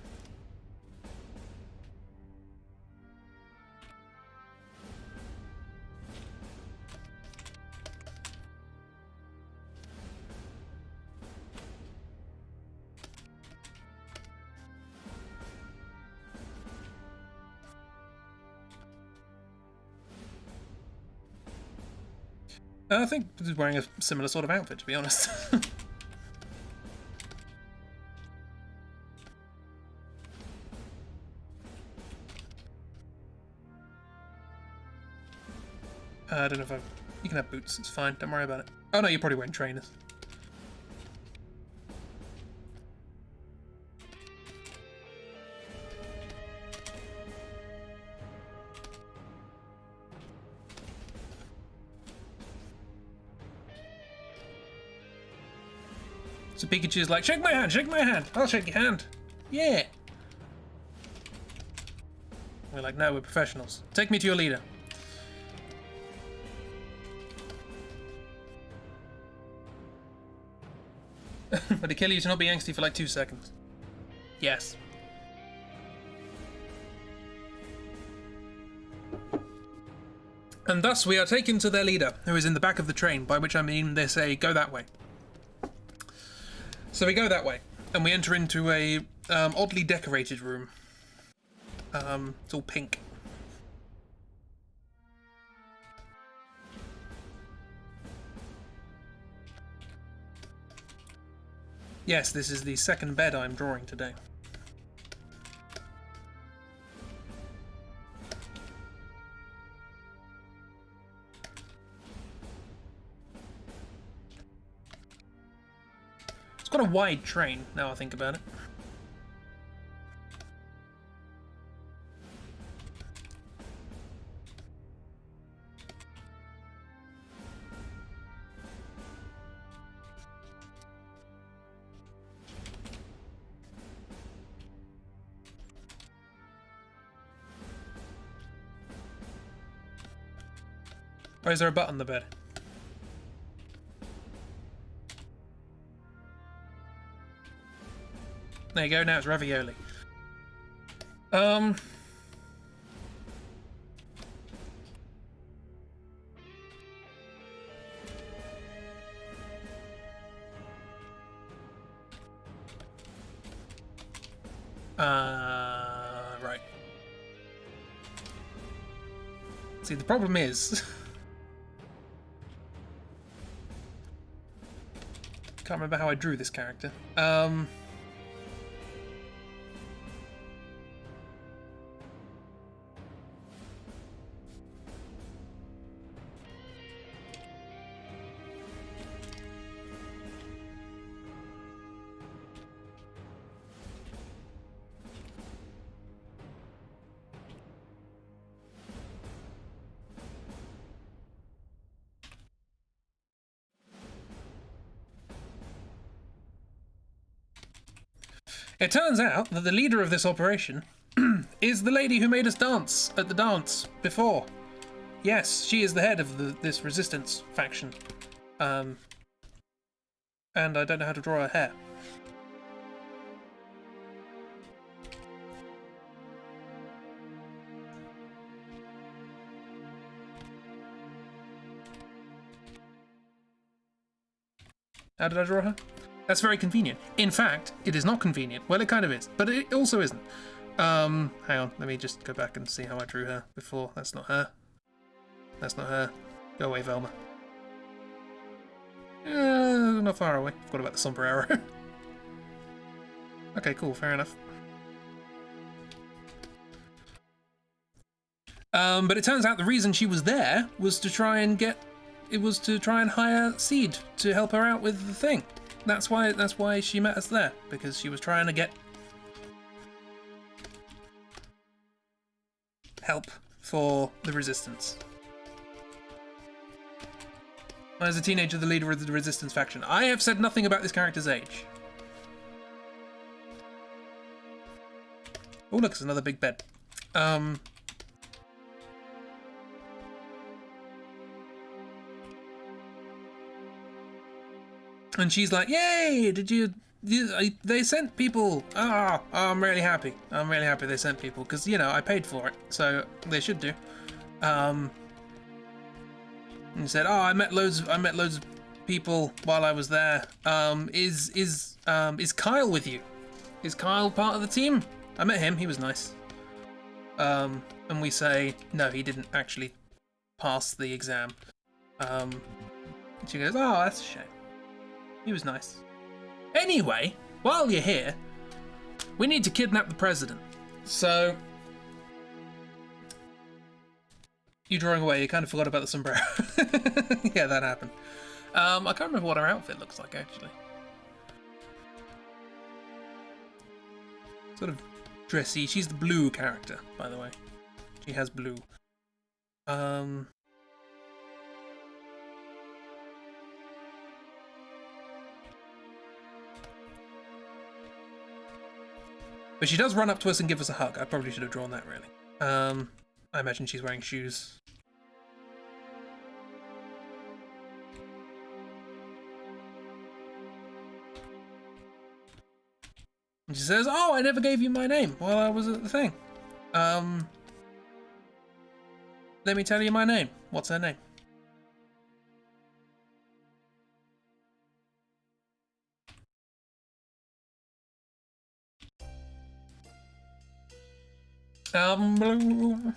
I think he's wearing a similar sort of outfit, to be honest. I don't know if I... You can have boots, it's fine, don't worry about it. Oh no, you're probably wearing trainers. So Pikachu's like, shake my hand, I'll shake your hand. Yeah. We're like, no, we're professionals. Take me to your leader. But to kill you to not be angsty for like 2 seconds. Yes. And thus we are taken to their leader, who is in the back of the train, by which I mean they say, go that way. So we go that way, and we enter into a oddly decorated room. It's all pink. Yes, this is the second bed I'm drawing today. It's got a wide train, now I think about it. Or is there a butt on the bed? There you go, now it's ravioli. Right. See, the problem is... Can't remember how I drew this character. It turns out that the leader of this operation is the lady who made us dance at the dance before. Yes, she is the head of this resistance faction. And I don't know how to draw her hair. How did I draw her? That's very convenient. In fact, it is not convenient. Well, it kind of is, but it also isn't. Hang on, let me just go back and see how I drew her before. That's not her. That's not her. Go away, Velma. Not far away. Forgot about the sombrero. Okay, cool, fair enough. But it turns out the reason she was there was to try and hire Seed to help her out with the thing. That's why she met us there, because she was trying to get help for the resistance. As a teenager, the leader of the resistance faction. I have said nothing about this character's age. Oh look, it's another big bed. And she's like, "Yay! They sent people. Oh, I'm really happy. I'm really happy they sent people because I paid for it, so they should do." And he said, "Oh, I met loads of people while I was there. Is Kyle with you? Is Kyle part of the team? I met him. He was nice." And we say, "No, he didn't actually pass the exam." She goes, "Oh, that's a shame. He was nice. Anyway, while you're here, we need to kidnap the president. So, you drawing away, you kind of forgot about the sombrero." Yeah, that happened. I can't remember what her outfit looks like, actually. Sort of dressy. She's the blue character, by the way. She has blue. But she does run up to us and give us a hug. I probably should have drawn that, really. I imagine she's wearing shoes. And she says, "Oh, I never gave you my name while I was at the thing. Let me tell you my name." What's her name? Blue.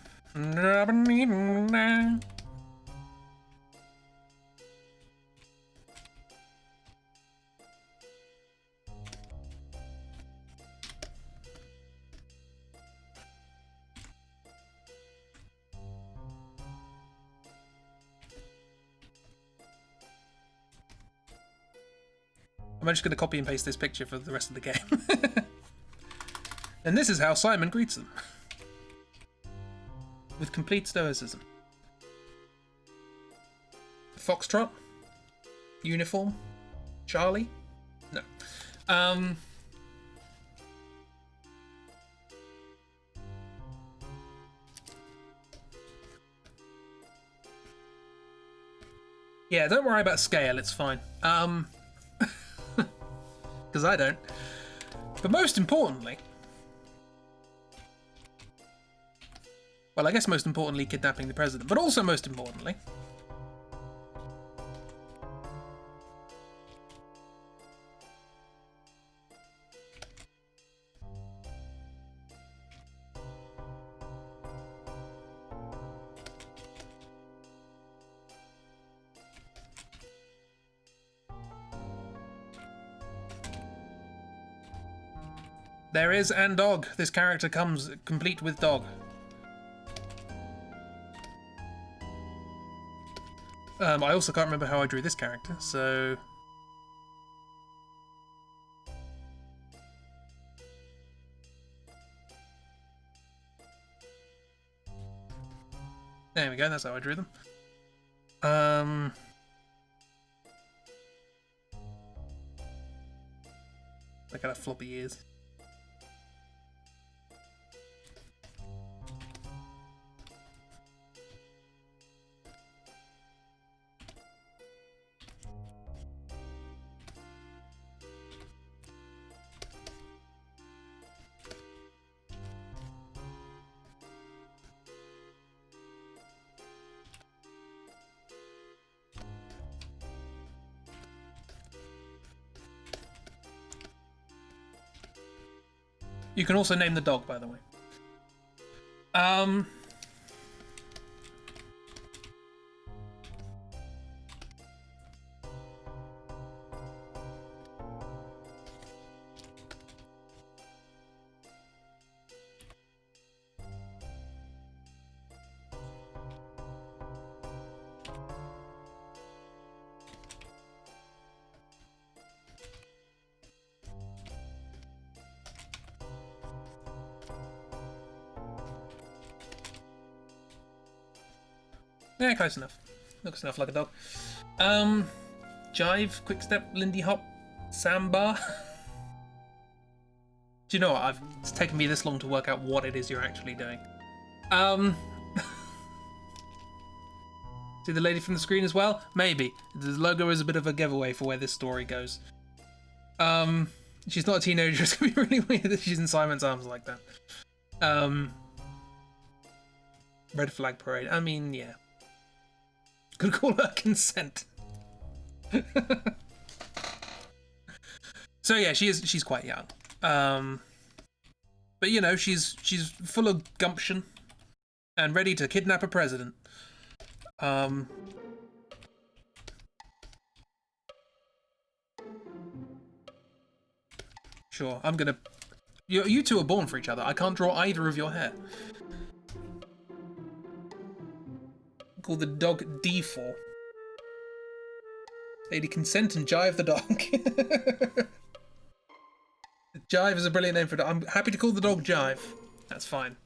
I'm just going to copy and paste this picture for the rest of the game. And this is how Simon greets them. With complete stoicism. Foxtrot? Uniform? Charlie? No. Yeah, don't worry about scale, it's fine. Because I don't. But most importantly... Well, I guess most importantly, kidnapping the president. But also most importantly... There is and dog. This character comes complete with dog. I also can't remember how I drew this character, so... There we go, that's how I drew them. Look at her floppy ears. You can also name the dog, by the way. Yeah, close enough. Looks enough like a dog. Jive, Quick Step, Lindy Hop, Samba. Do you know what? It's taken me this long to work out what it is you're actually doing. See the lady from the screen as well? Maybe. The logo is a bit of a giveaway for where this story goes. She's not a teenager. It's gonna be really weird that she's in Simon's arms like that. Red flag parade. I mean, yeah. Could call her consent. So yeah, she's quite young. But you know, she's full of gumption and ready to kidnap a president. Sure, I'm gonna. You two are born for each other. I can't draw either of your hair. Call the dog D4. Lady Consent and Jive the dog. Jive is a brilliant name for a dog. I'm happy to call the dog Jive. That's fine.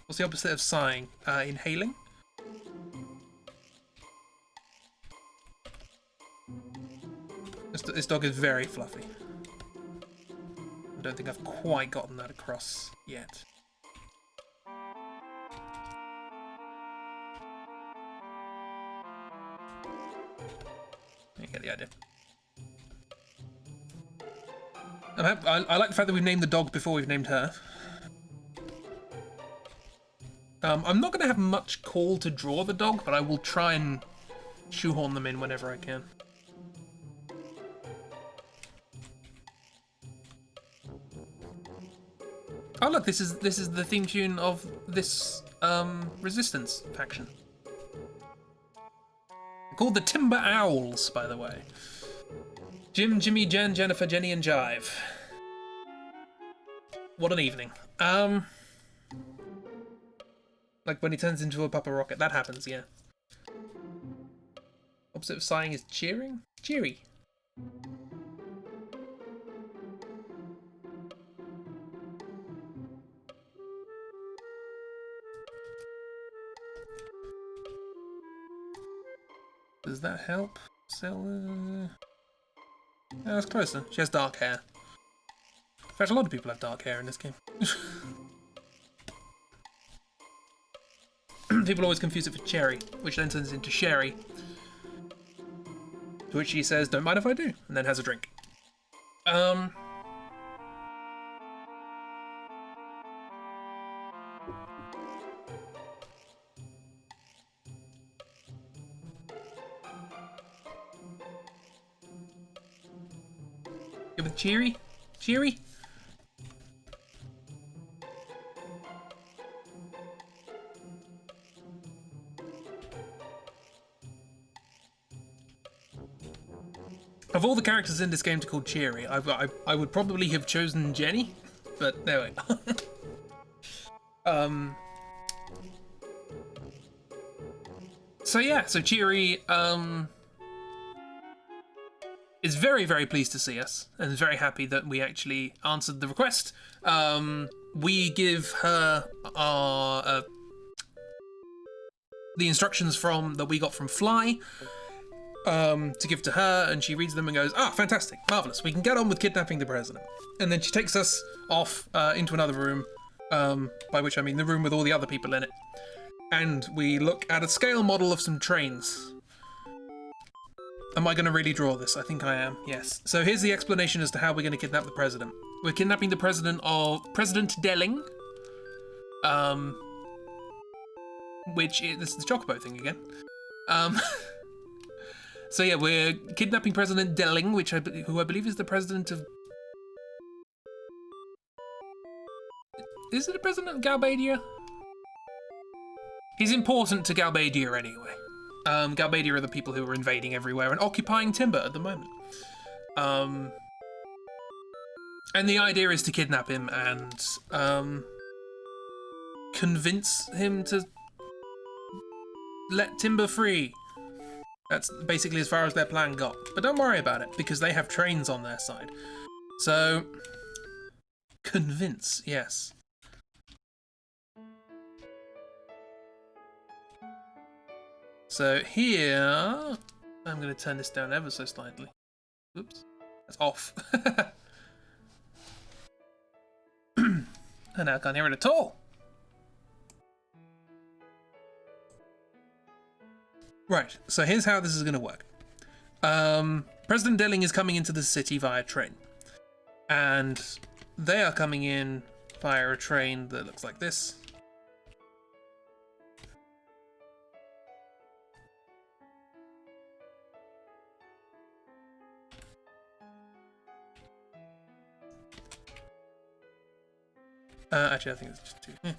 What's the opposite of sighing? Inhaling? This dog is very fluffy. I don't think I've quite gotten that across yet. You get the idea. I like the fact that we've named the dog before we've named her. I'm not going to have much call to draw the dog, but I will try and shoehorn them in whenever I can. Oh look, this is the theme tune of this Resistance faction. Called the Timber Owls, by the way. Jim, Jimmy, Jen, Jennifer, Jenny, and Jive. What an evening. Like when he turns into a Papa Rocket. That happens, yeah. Opposite of sighing is cheering? Cheery. Does that help? Yeah, that's closer. She has dark hair. In fact, a lot of people have dark hair in this game. People always confuse it for Cherry, which then turns into Sherry. To which she says, "Don't mind if I do," and then has a drink. Give it cheery? Cheery? Of all the characters in this game to call Cheery, I would probably have chosen Jenny, but there we go. So yeah, so Cheery is very, very pleased to see us and is very happy that we actually answered the request. We give her our the instructions that we got from Fly to give to her, and she reads them and goes, "Ah, fantastic, marvelous. We can get on with kidnapping the president." And then she takes us off into another room, by which I mean the room with all the other people in it. And we look at a scale model of some trains. Am I going to really draw this? I think I am, yes. So here's the explanation as to how we're going to kidnap the president. We're kidnapping the president of President Delling, which is, this is the Chocobo thing again. So yeah, we're kidnapping President Delling, who I believe is the president of Is it a president of Galbadia? He's important to Galbadia anyway. Galbadia are the people who are invading everywhere and occupying Timber at the moment. And the idea is to kidnap him and convince him to let Timber free. That's basically as far as their plan got. But don't worry about it, because they have trains on their side. So, convince, yes. So here, I'm going to turn this down ever so slightly. Oops, that's off. And now I can't hear it at all. Right, so here's how this is going to work. President Dilling is coming into the city via train. And they are coming in via a train that looks like this. Actually, I think it's just two. Yeah.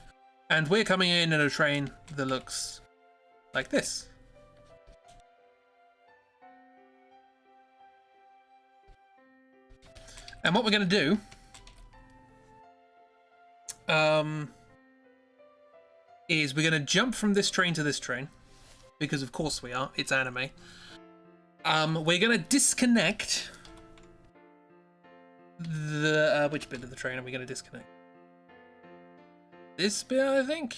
And we're coming in a train that looks like this. And what we're going to do is we're going to jump from this train to this train, because of course we are, it's anime. We're going to disconnect the... which bit of the train are we going to disconnect? This bit, I think?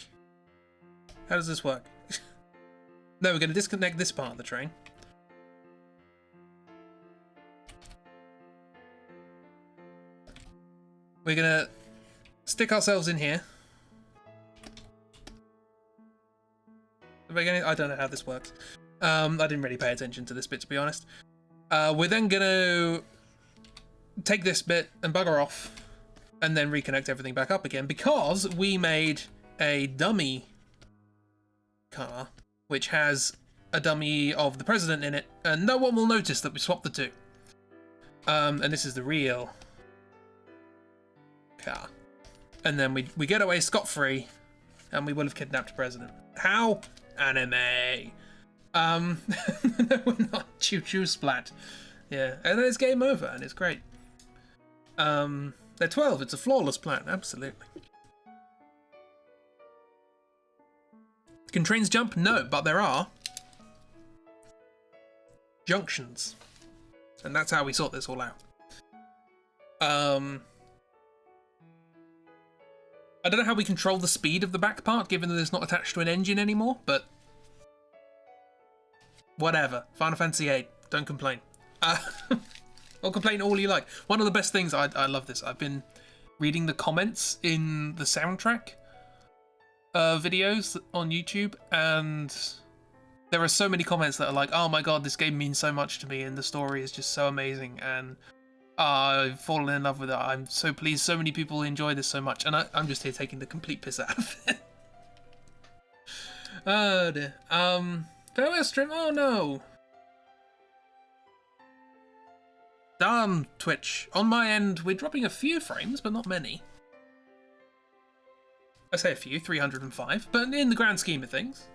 How does this work? No, we're going to disconnect this part of the train. We're going to stick ourselves in here. I don't know how this works. I didn't really pay attention to this bit, to be honest. We're then going to take this bit and bugger off and then reconnect everything back up again, because we made a dummy car which has a dummy of the president in it, and no one will notice that we swapped the two. And this is the real car. And then we get away scot-free, and we will have kidnapped the president. How? Anime. No, we're not. Choo-choo splat. Yeah, and then it's game over, and it's great. They're 12. It's a flawless plan, absolutely. Can trains jump? No, but there are junctions, and that's how we sort this all out. I don't know how we control the speed of the back part, given that it's not attached to an engine anymore, but whatever. Final Fantasy VIII, don't complain. Or complain all you like. One of the best things, I love this, I've been reading the comments in the soundtrack videos on YouTube, and there are so many comments that are like, oh my god, this game means so much to me, and the story is just so amazing, and I've fallen in love with it. I'm so pleased so many people enjoy this so much, and I'm just here taking the complete piss out of it. Oh dear. Farewell stream, oh no. Darn Twitch. On my end, we're dropping a few frames, but not many. I say a few, 305, but in the grand scheme of things,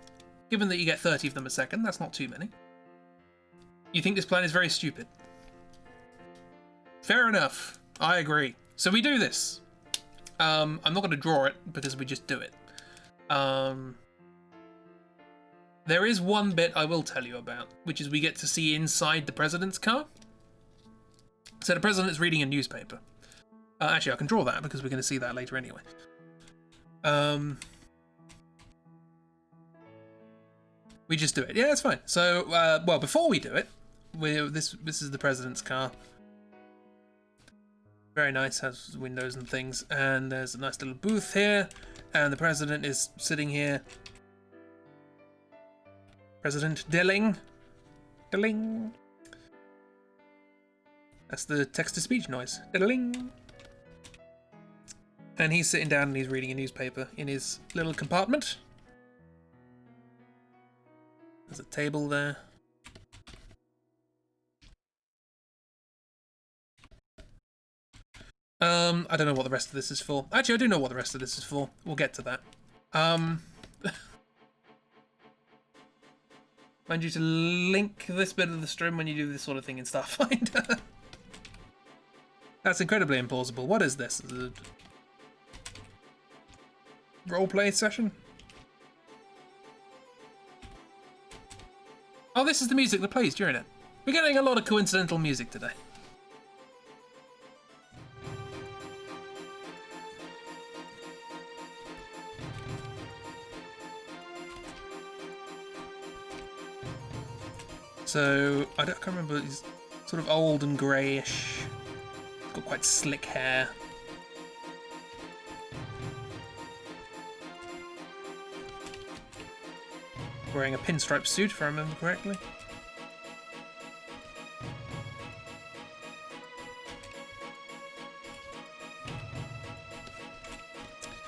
given that you get 30 of them a second, that's not too many. You think this plan is very stupid? Fair enough. I agree. So we do this. I'm not going to draw it because we just do it. There is one bit I will tell you about, which is we get to see inside the president's car. So the president is reading a newspaper. Actually, I can draw that because we're going to see that later anyway. We just do it. Yeah, that's fine. So, well, before we do it, this is the president's car. Very nice, has windows and things, and there's a nice little booth here, and the president is sitting here. President Dilling. Dilling. That's the text-to-speech noise. Dilling. And he's sitting down and he's reading a newspaper in his little compartment. There's a table there. I don't know what the rest of this is for. Actually, I do know what the rest of this is for. We'll get to that. Mind you to link this bit of the stream when you do this sort of thing in Starfinder. That's incredibly implausible. What is this? Is it a roleplay session? Oh, this is the music that plays during it. We're getting a lot of coincidental music today. So, I can't remember, he's sort of old and greyish. Got quite slick hair. Wearing a pinstripe suit, if I remember correctly.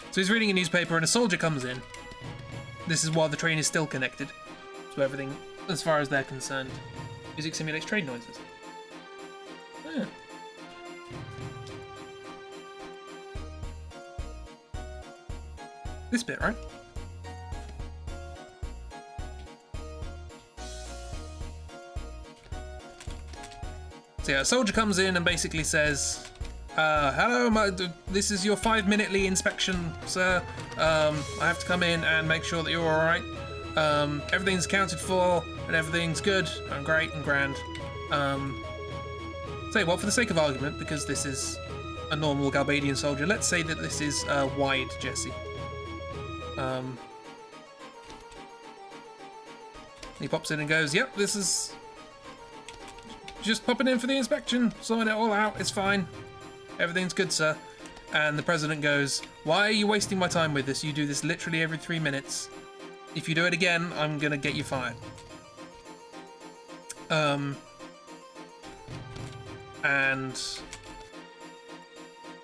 So he's reading a newspaper and a soldier comes in. This is while the train is still connected. So everything, as far as they're concerned, music simulates train noises. Yeah. This bit, right? So yeah, a soldier comes in and basically says, hello, this is your 5-minute inspection, sir. I have to come in and make sure that you're alright. Everything's accounted for and everything's good and great and grand. Say what, for the sake of argument, because this is a normal Galbadian soldier, let's say that this is wide Jesse. He pops in and goes, yep, this is just popping in for the inspection, sorting it all out, it's fine. Everything's good, sir. And the president goes, why are you wasting my time with this? You do this literally every 3 minutes. If you do it again, I'm gonna get you fired. And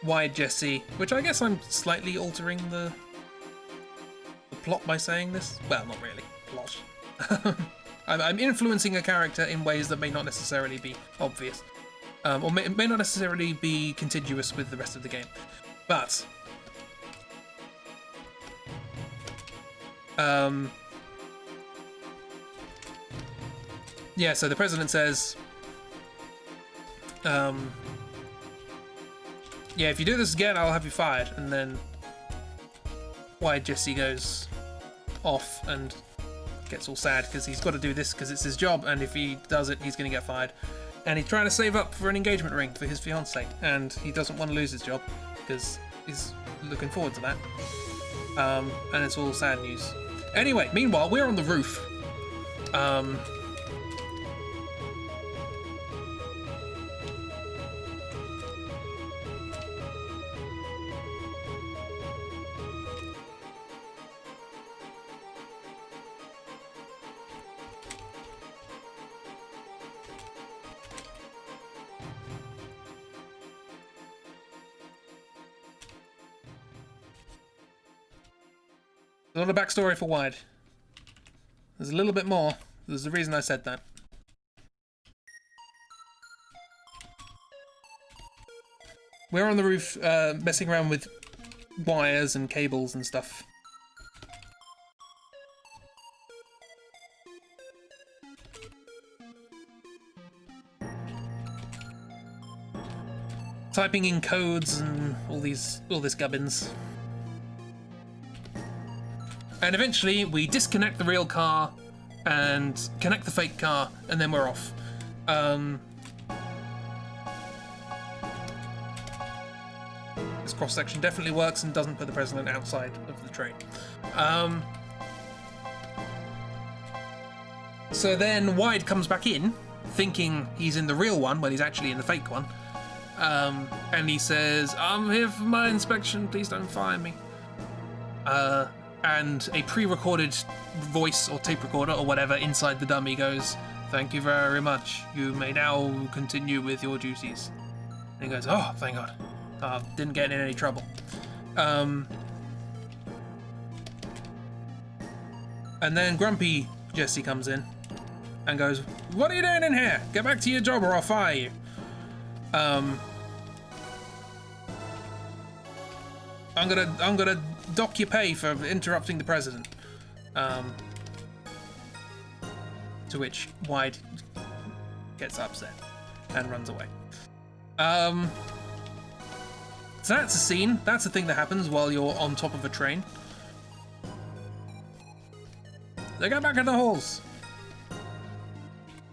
why Jesse, which I guess I'm slightly altering the plot by saying this. Well, not really. Plot. I'm influencing a character in ways that may not necessarily be obvious. Or may not necessarily be contiguous with the rest of the game. But yeah, so the president says, yeah, if you do this again, I'll have you fired. And then why Jesse goes off and gets all sad because he's got to do this because it's his job, and if he does it, he's going to get fired. And he's trying to save up for an engagement ring for his fiancée, and he doesn't want to lose his job because he's looking forward to that. And it's all sad news. Anyway, meanwhile, we're on the roof. A lot of backstory for Wide. There's a little bit more. There's a reason I said that. We're on the roof messing around with wires and cables and stuff. Typing in codes and all this gubbins. And eventually we disconnect the real car and connect the fake car, and then we're off. This cross-section definitely works and doesn't put the president outside of the train. So then Wide comes back in, thinking he's in the real one when he's actually in the fake one. And he says, I'm here for my inspection, please don't fire me. And a pre-recorded voice or tape recorder or whatever inside the dummy goes, thank you very much. You may now continue with your duties. And he goes, oh, thank God. Didn't get in any trouble. And then grumpy Jesse comes in and goes, what are you doing in here? Get back to your job or I'll fire you. I'm gonna dock your pay for interrupting the president. To which Wide gets upset and runs away. So that's a scene. That's a thing that happens while you're on top of a train. They go back in the halls.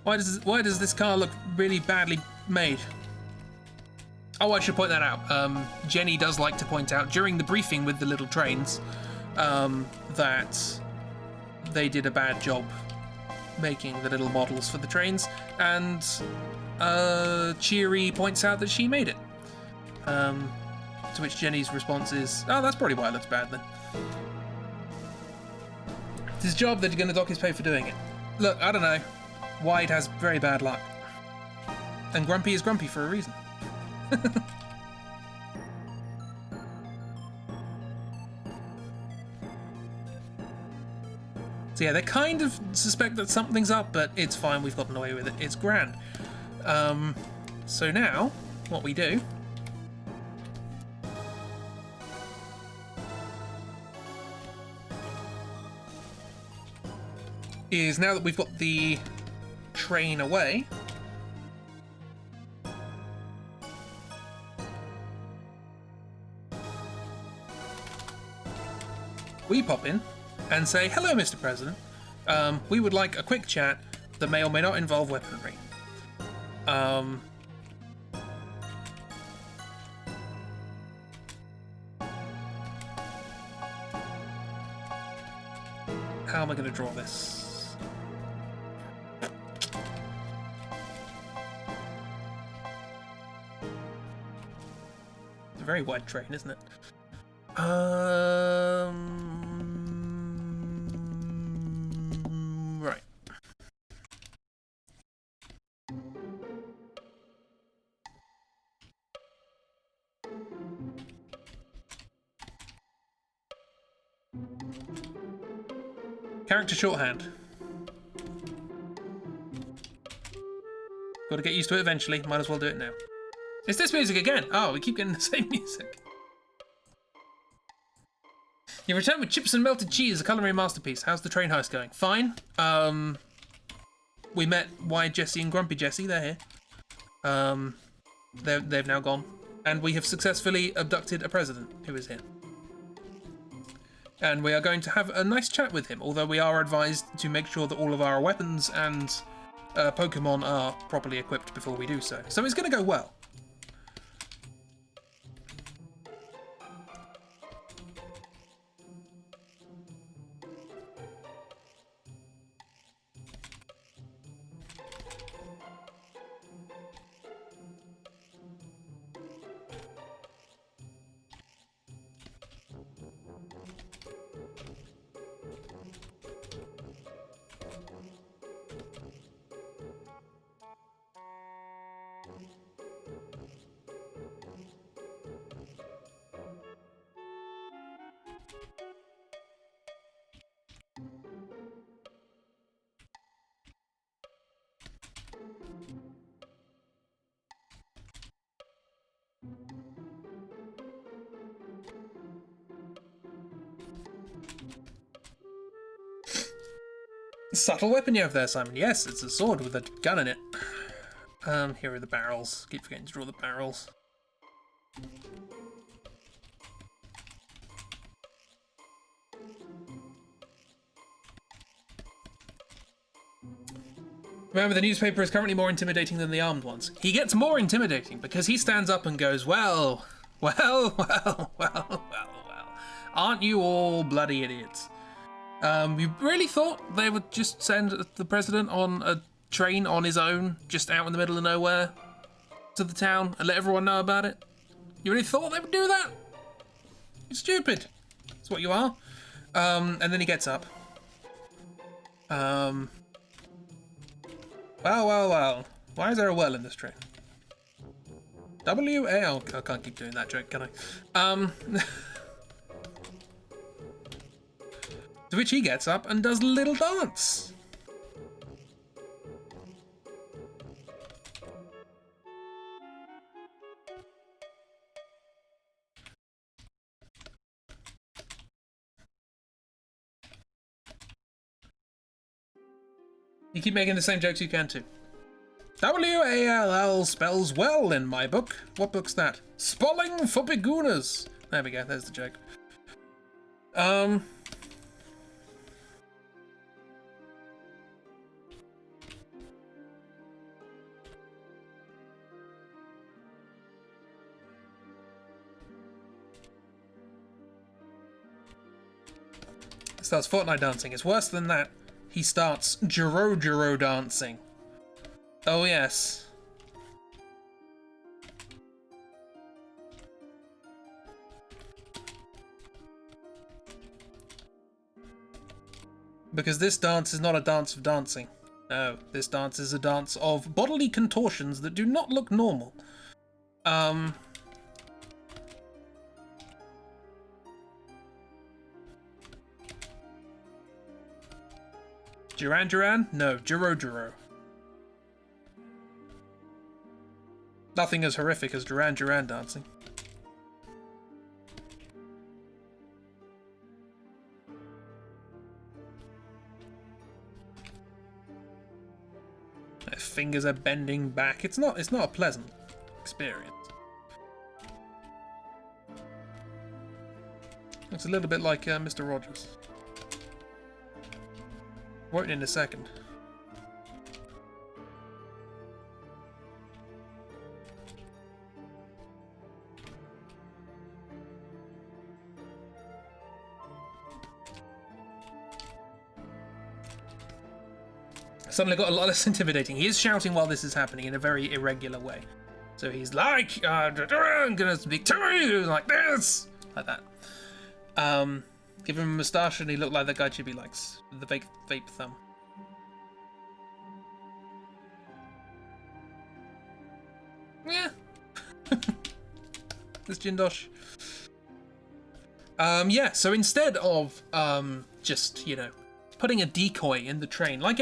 Why does this car look really badly made? Oh, I should point that out. Jenny does like to point out during the briefing with the little trains that they did a bad job making the little models for the trains, and Cheery points out that she made it. To which Jenny's response is, "Oh, that's probably why it looks bad then." It's his job, they're going to dock his pay for doing it. Look, I don't know. Wide has very bad luck. And Grumpy is grumpy for a reason. So yeah, they kind of suspect that something's up, but it's fine, we've gotten away with it. It's grand. So now, what we do is, now that we've got the train away, we pop in and say, "Hello, Mr. President. We would like a quick chat that may or may not involve weaponry." How am I going to draw this? It's a very wide train, isn't it? Right. Character shorthand. Got to get used to it eventually. Might as well do it now. It's this music again. Oh, we keep getting the same music. You return with chips and melted cheese, a culinary masterpiece. How's the train heist going? Fine. We met Wide Jesse and Grumpy Jesse. They're here. They've now gone. And we have successfully abducted a president who is here. And we are going to have a nice chat with him, although we are advised to make sure that all of our weapons and Pokemon are properly equipped before we do so. So it's going to go well. Subtle weapon you have there, Simon. Yes, it's a sword with a gun in it. Here are the barrels. Keep forgetting to draw the barrels. Remember, the newspaper is currently more intimidating than the armed ones. He gets more intimidating because he stands up and goes, well, aren't you all bloody idiots? You really thought they would just send the president on a train on his own, just out in the middle of nowhere, to the town and let everyone know about it? You really thought they would do that? You're stupid. That's what you are. And then he gets up. Well. Why is there a well in this train? W-A... Oh, I can't keep doing that joke, can I? To which he gets up and does a little dance. You keep making the same jokes, you can too. W-A-L-L spells well in my book. What book's that? Spelling for Begooners. There we go, there's the joke. Starts Fortnite dancing. It's worse than that. He starts Jiro dancing. Oh yes. Because this dance is not a dance of dancing. No, this dance is a dance of bodily contortions that do not look normal. Duran? No, Jiro. Nothing as horrific as Duran dancing. Their fingers are bending back. It's not a pleasant experience. Looks a little bit like Mr. Rogers. Won't in a second. Suddenly got a lot less intimidating. He is shouting while this is happening in a very irregular way. So he's like, I'm gonna speak to you like this, like that. Give him a moustache and he looked like the guy Chibi likes, with the vape thumb. Yeah. This Jindosh. Yeah, so instead of just, you know, putting a decoy in the train, like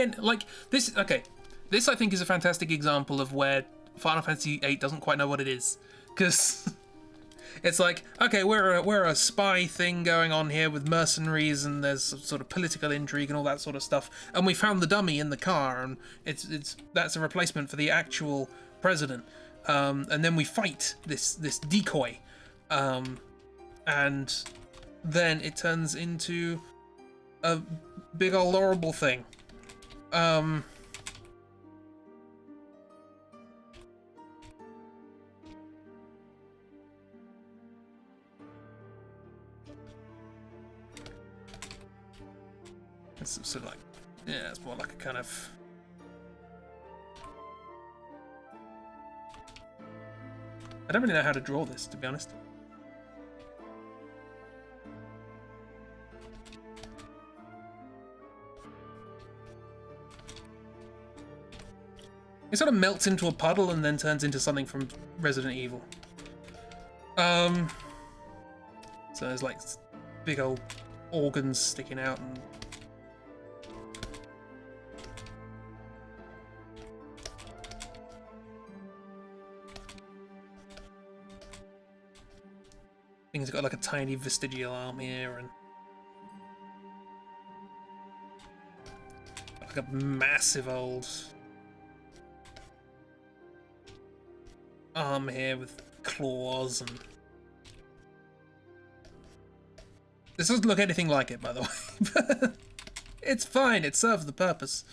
this, okay, this I think is a fantastic example of where Final Fantasy VIII doesn't quite know what it is, because it's like, okay, we're a spy thing going on here with mercenaries, and there's some sort of political intrigue and all that sort of stuff, and we found the dummy in the car, and that's a replacement for the actual president, and then we fight this decoy, and then it turns into a big old horrible thing. It's sort of like, yeah, it's more like a kind of... I don't really know how to draw this, to be honest. It sort of melts into a puddle and then turns into something from Resident Evil. So there's like big old organs sticking out and... Things got like a tiny vestigial arm here and... like a massive old... arm here with claws and... This doesn't look anything like it, by the way. It's fine, it serves the purpose.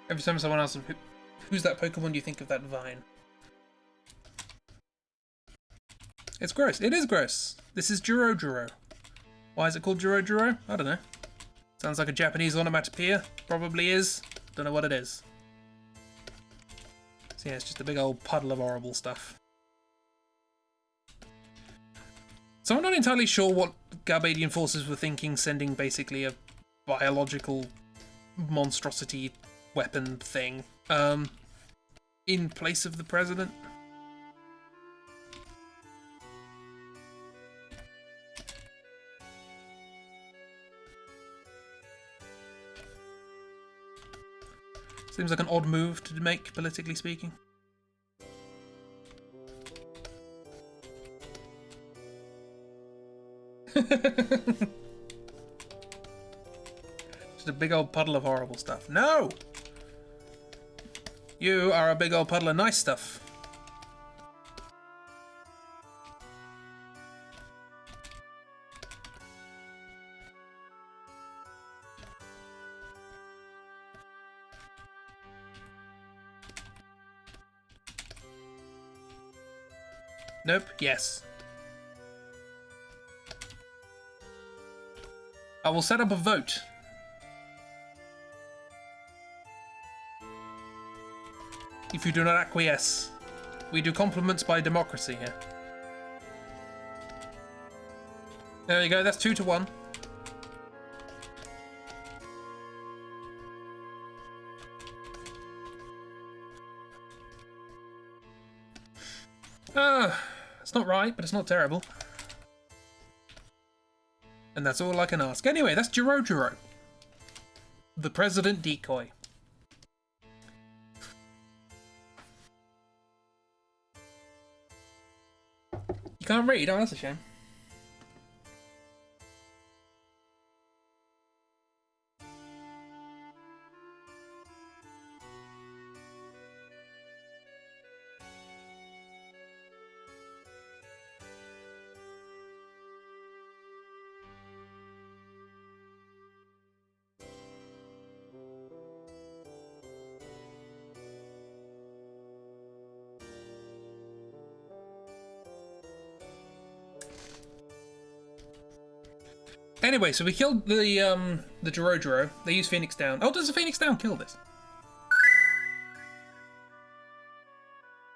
Every time someone asks them, who's that Pokemon, do you think of that vine? It's gross. It is gross. This is Jiro. Why is it called Jiro? I don't know. Sounds like a Japanese onomatopoeia. Probably is. Don't know what it is. So yeah, it's just a big old puddle of horrible stuff. So I'm not entirely sure what Garbadian forces were thinking, sending basically a biological monstrosity weapon thing in place of the president. Seems like an odd move to make, politically speaking. Just a big old puddle of horrible stuff. No! You are a big old puddle of nice stuff. Nope. Yes. I will set up a vote. If you do not acquiesce. We do compliments by democracy here. There you go, that's 2-1. It's not right, but it's not terrible. And that's all I can ask. Anyway, that's Drawthrough, the president decoy. You can't read? Oh, that's a shame. Anyway, so we killed the Drawthrough. They used Phoenix Down. Oh, does the Phoenix Down kill this?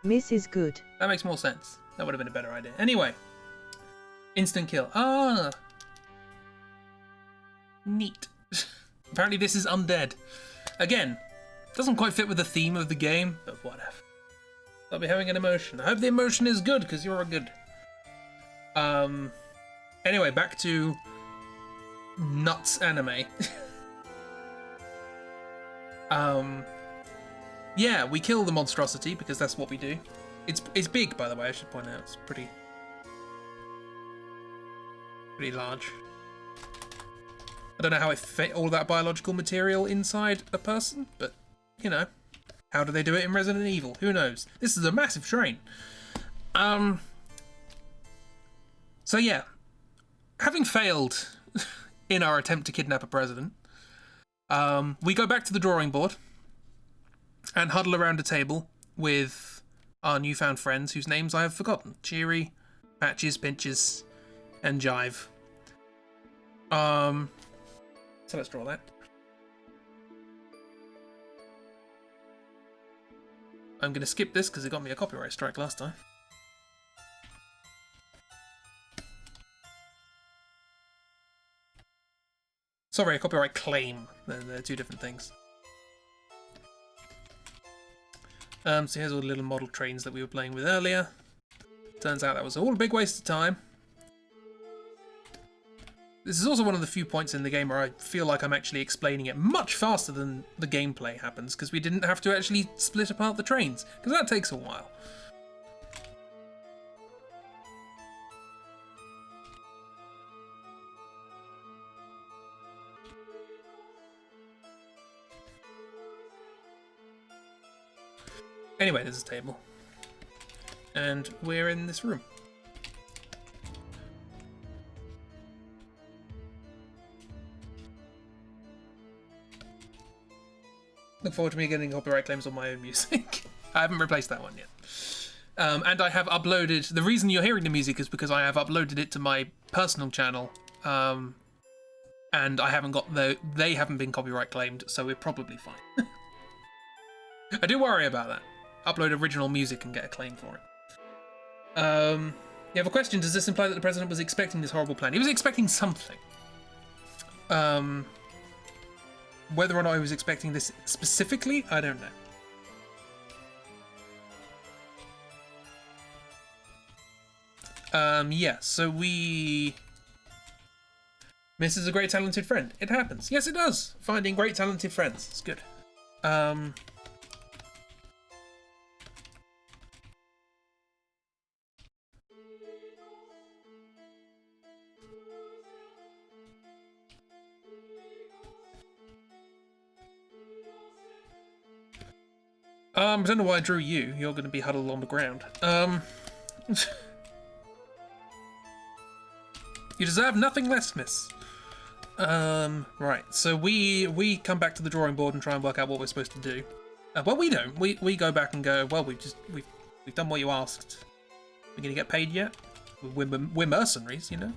Miss is good.
That makes more sense. That would have been a better idea. Anyway. Instant kill. Ah. Neat. Apparently this is undead. Again, doesn't quite fit with the theme of the game, but whatever. I'll be having an emotion. I hope the emotion is good, because you're a good. Anyway, back to nuts anime. Yeah, we kill the monstrosity because that's what we do. It's big, by the way, I should point out. It's pretty large. I don't know how it fit all that biological material inside a person, but you know, how do they do it in Resident Evil? Who knows? This is a massive train. So yeah, having failed in our attempt to kidnap a president, we go back to the drawing board and huddle around a table with our newfound friends whose names I have forgotten. Cheery, Patches, Pinches, and Jive. So let's draw that. I'm going to skip this because it got me a copyright strike last time. Sorry, a copyright claim. They're two different things. So here's all the little model trains that we were playing with earlier. Turns out that was all a big waste of time. This is also one of the few points in the game where I feel like I'm actually explaining it much faster than the gameplay happens, because we didn't have to actually split apart the trains, because that takes a while. Anyway, there's a table. And we're in this room. Look forward to me getting copyright claims on my own music. I haven't replaced that one yet. And I have uploaded... The reason you're hearing the music is because I have uploaded it to my personal channel and I haven't got they haven't been copyright claimed, so we're probably fine. I do worry about that. Upload original music and get a claim for it. You have a question. Does this imply that the president was expecting this horrible plan? He was expecting something. Whether or not he was expecting this specifically, I don't know. Yeah, so we... Misses a great talented friend. It happens. Yes, it does. Finding great talented friends. It's good. I don't know why I drew you. You're going to be huddled on the ground. You deserve nothing less, miss. Right. So we come back to the drawing board and try and work out what we're supposed to do. Well, we don't. We go back and go. Well, we've done what you asked. We're going to get paid yet? We're mercenaries, you know.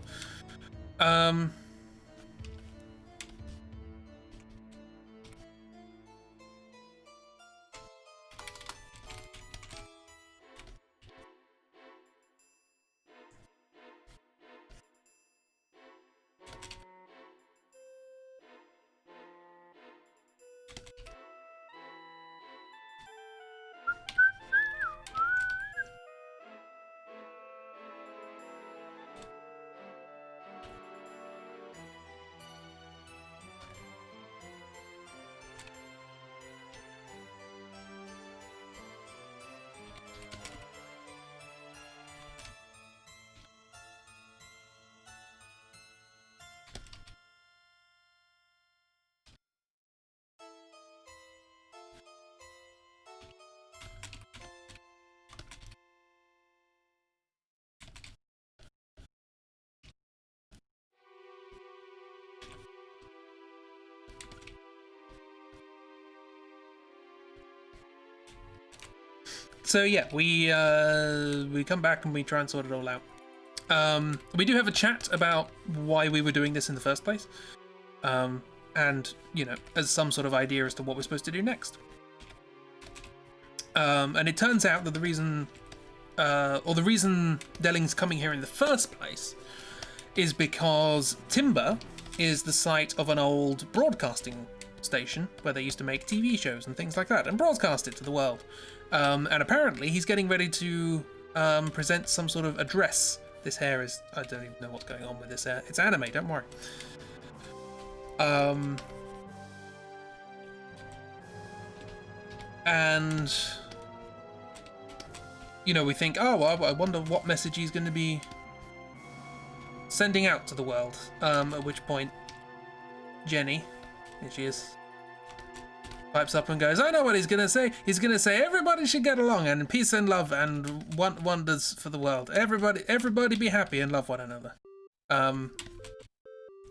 So yeah, we come back and we try and sort it all out. We do have a chat about why we were doing this in the first place, and you know, as some sort of idea as to what we're supposed to do next. And it turns out that the reason Delling's coming here in the first place is because Timber is the site of an old broadcasting station where they used to make TV shows and things like that and broadcast it to the world. And apparently he's getting ready to present some sort of address. This hair is... I don't even know what's going on with this hair. It's anime, don't worry. And... you know, we think, oh, I wonder what message he's going to be sending out to the world. At which point, Jenny, here she is, pipes up and goes, I know what he's going to say. He's going to say everybody should get along and peace and love and want wonders for the world. Everybody be happy and love one another. At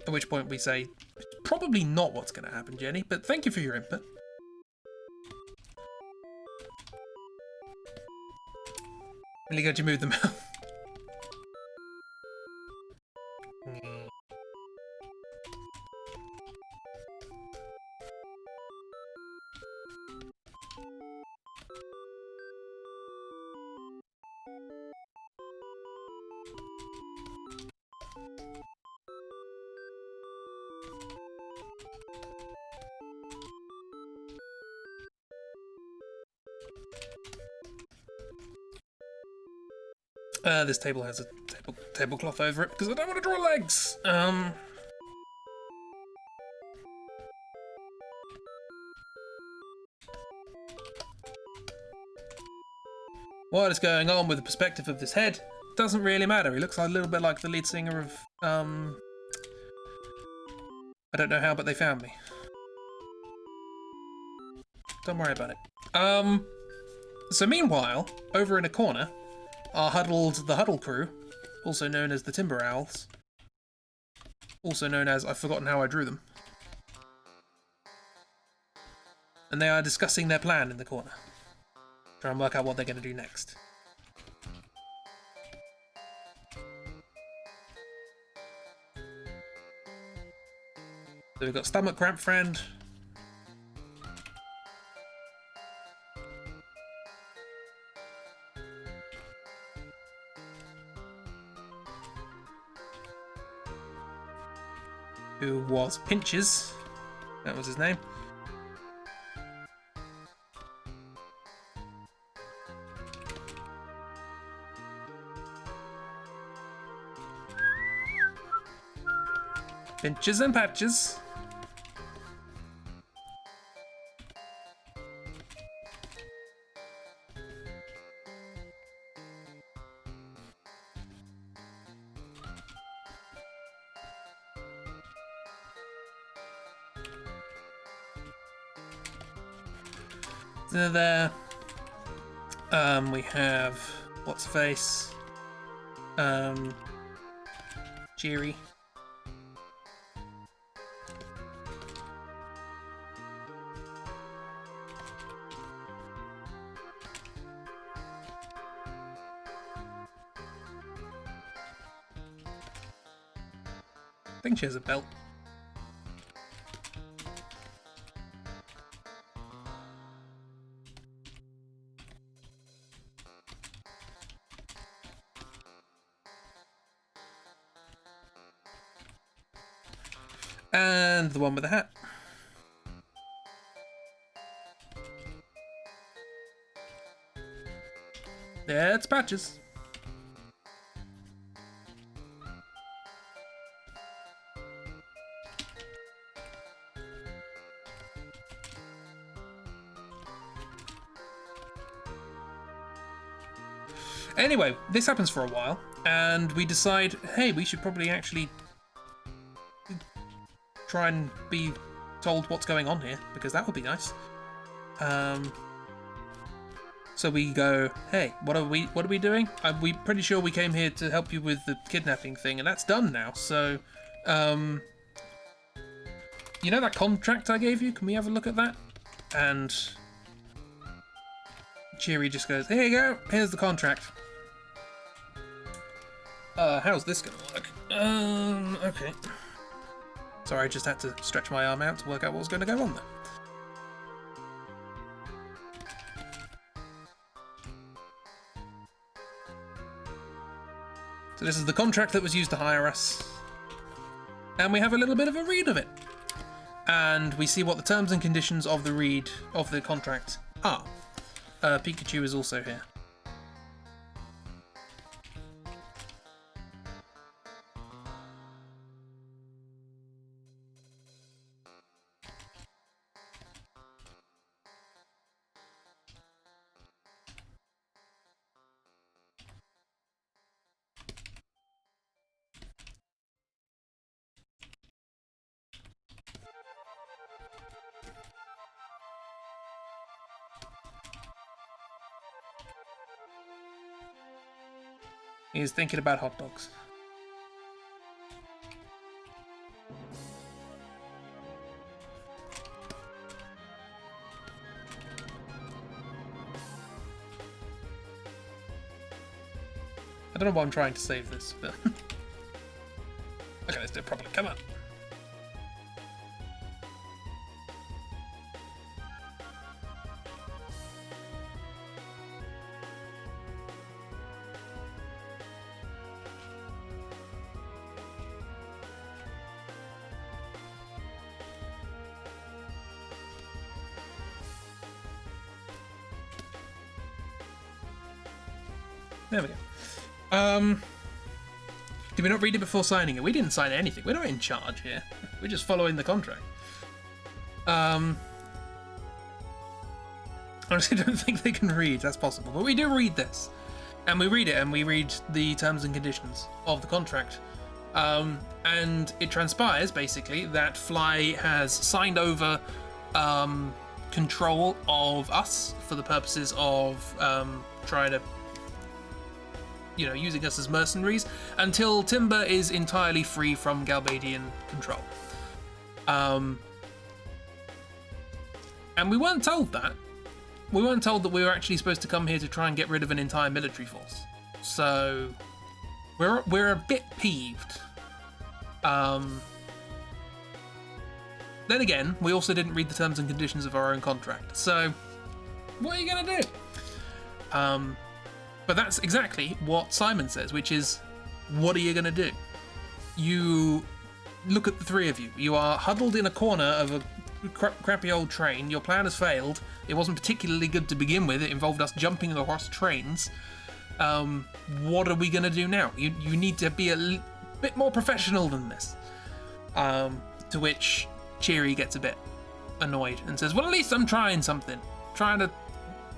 which point we say, probably not what's going to happen, Jenny, but thank you for your input. Really glad you moved them out. This table has a tablecloth over it because I don't want to draw legs. What is going on with the perspective of this head? Doesn't really matter. He looks a little bit like the lead singer of I don't know how, but they found me. Don't worry about it. So meanwhile, over in a corner are huddled the Huddle Crew, also known as the Timber Owls. Also known as, I've forgotten how I drew them. And they are discussing their plan in the corner. Try and work out what they're going to do next. So we've got stomach cramp friend. Who was Pinches. That was his name. Pinches and patches. So there. We have what's face. Jerry. I think she has a belt. And the one with the hat. Yeah, it's Patches. Anyway, this happens for a while, and we decide, hey, we should probably actually try and be told what's going on here, because that would be nice. So we go, hey, what are we doing? We're pretty sure we came here to help you with the kidnapping thing, and that's done now. So, you know that contract I gave you? Can we have a look at that? And Cheery just goes, here you go, here's the contract. How's this gonna work? Okay. Sorry, I just had to stretch my arm out to work out what was going to go on there. So this is the contract that was used to hire us. And we have a little bit of a read of it. And we see what the terms and conditions of the read of the contract are. Pikachu is also here. He's thinking about hot dogs. I don't know why I'm trying to save this, but... Okay, let's do it properly. Come on. There we go. Did we not read it before signing it? We didn't sign anything. We're not in charge here. We're just following the contract. Honestly, I don't think they can read. That's possible. But we do read this. And we read it, and we read the terms and conditions of the contract. And it transpires, basically, that Fly has signed over control of us for the purposes of trying to, you know, using us as mercenaries until Timber is entirely free from Galbadian control. And we weren't told that. We weren't told that we were actually supposed to come here to try and get rid of an entire military force. So we're a bit peeved. then again, we also didn't read the terms and conditions of our own contract. So, what are you going to do? But that's exactly what Simon says, which is, what are you going to do? You look at the three of you. You are huddled in a corner of a crappy old train. Your plan has failed. It wasn't particularly good to begin with. It involved us jumping across trains. What are we going to do now? You need to be a bit more professional than this. To which Cheery gets a bit annoyed and says, well, at least I'm trying something. Trying to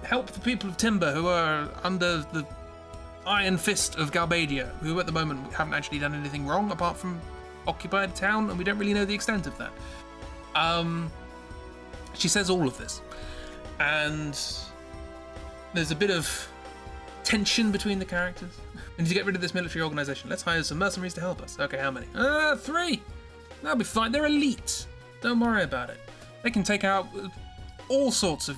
help the people of Timber who are under the iron fist of Galbadia, who at the moment haven't actually done anything wrong apart from occupy the town, and we don't really know the extent of that. She says all of this, and there's a bit of tension between the characters. We need to get rid of this military organization. Let's hire some mercenaries to help us. Okay, how many? 3. That'll be fine. They're elite. Don't worry about it. They can take out all sorts of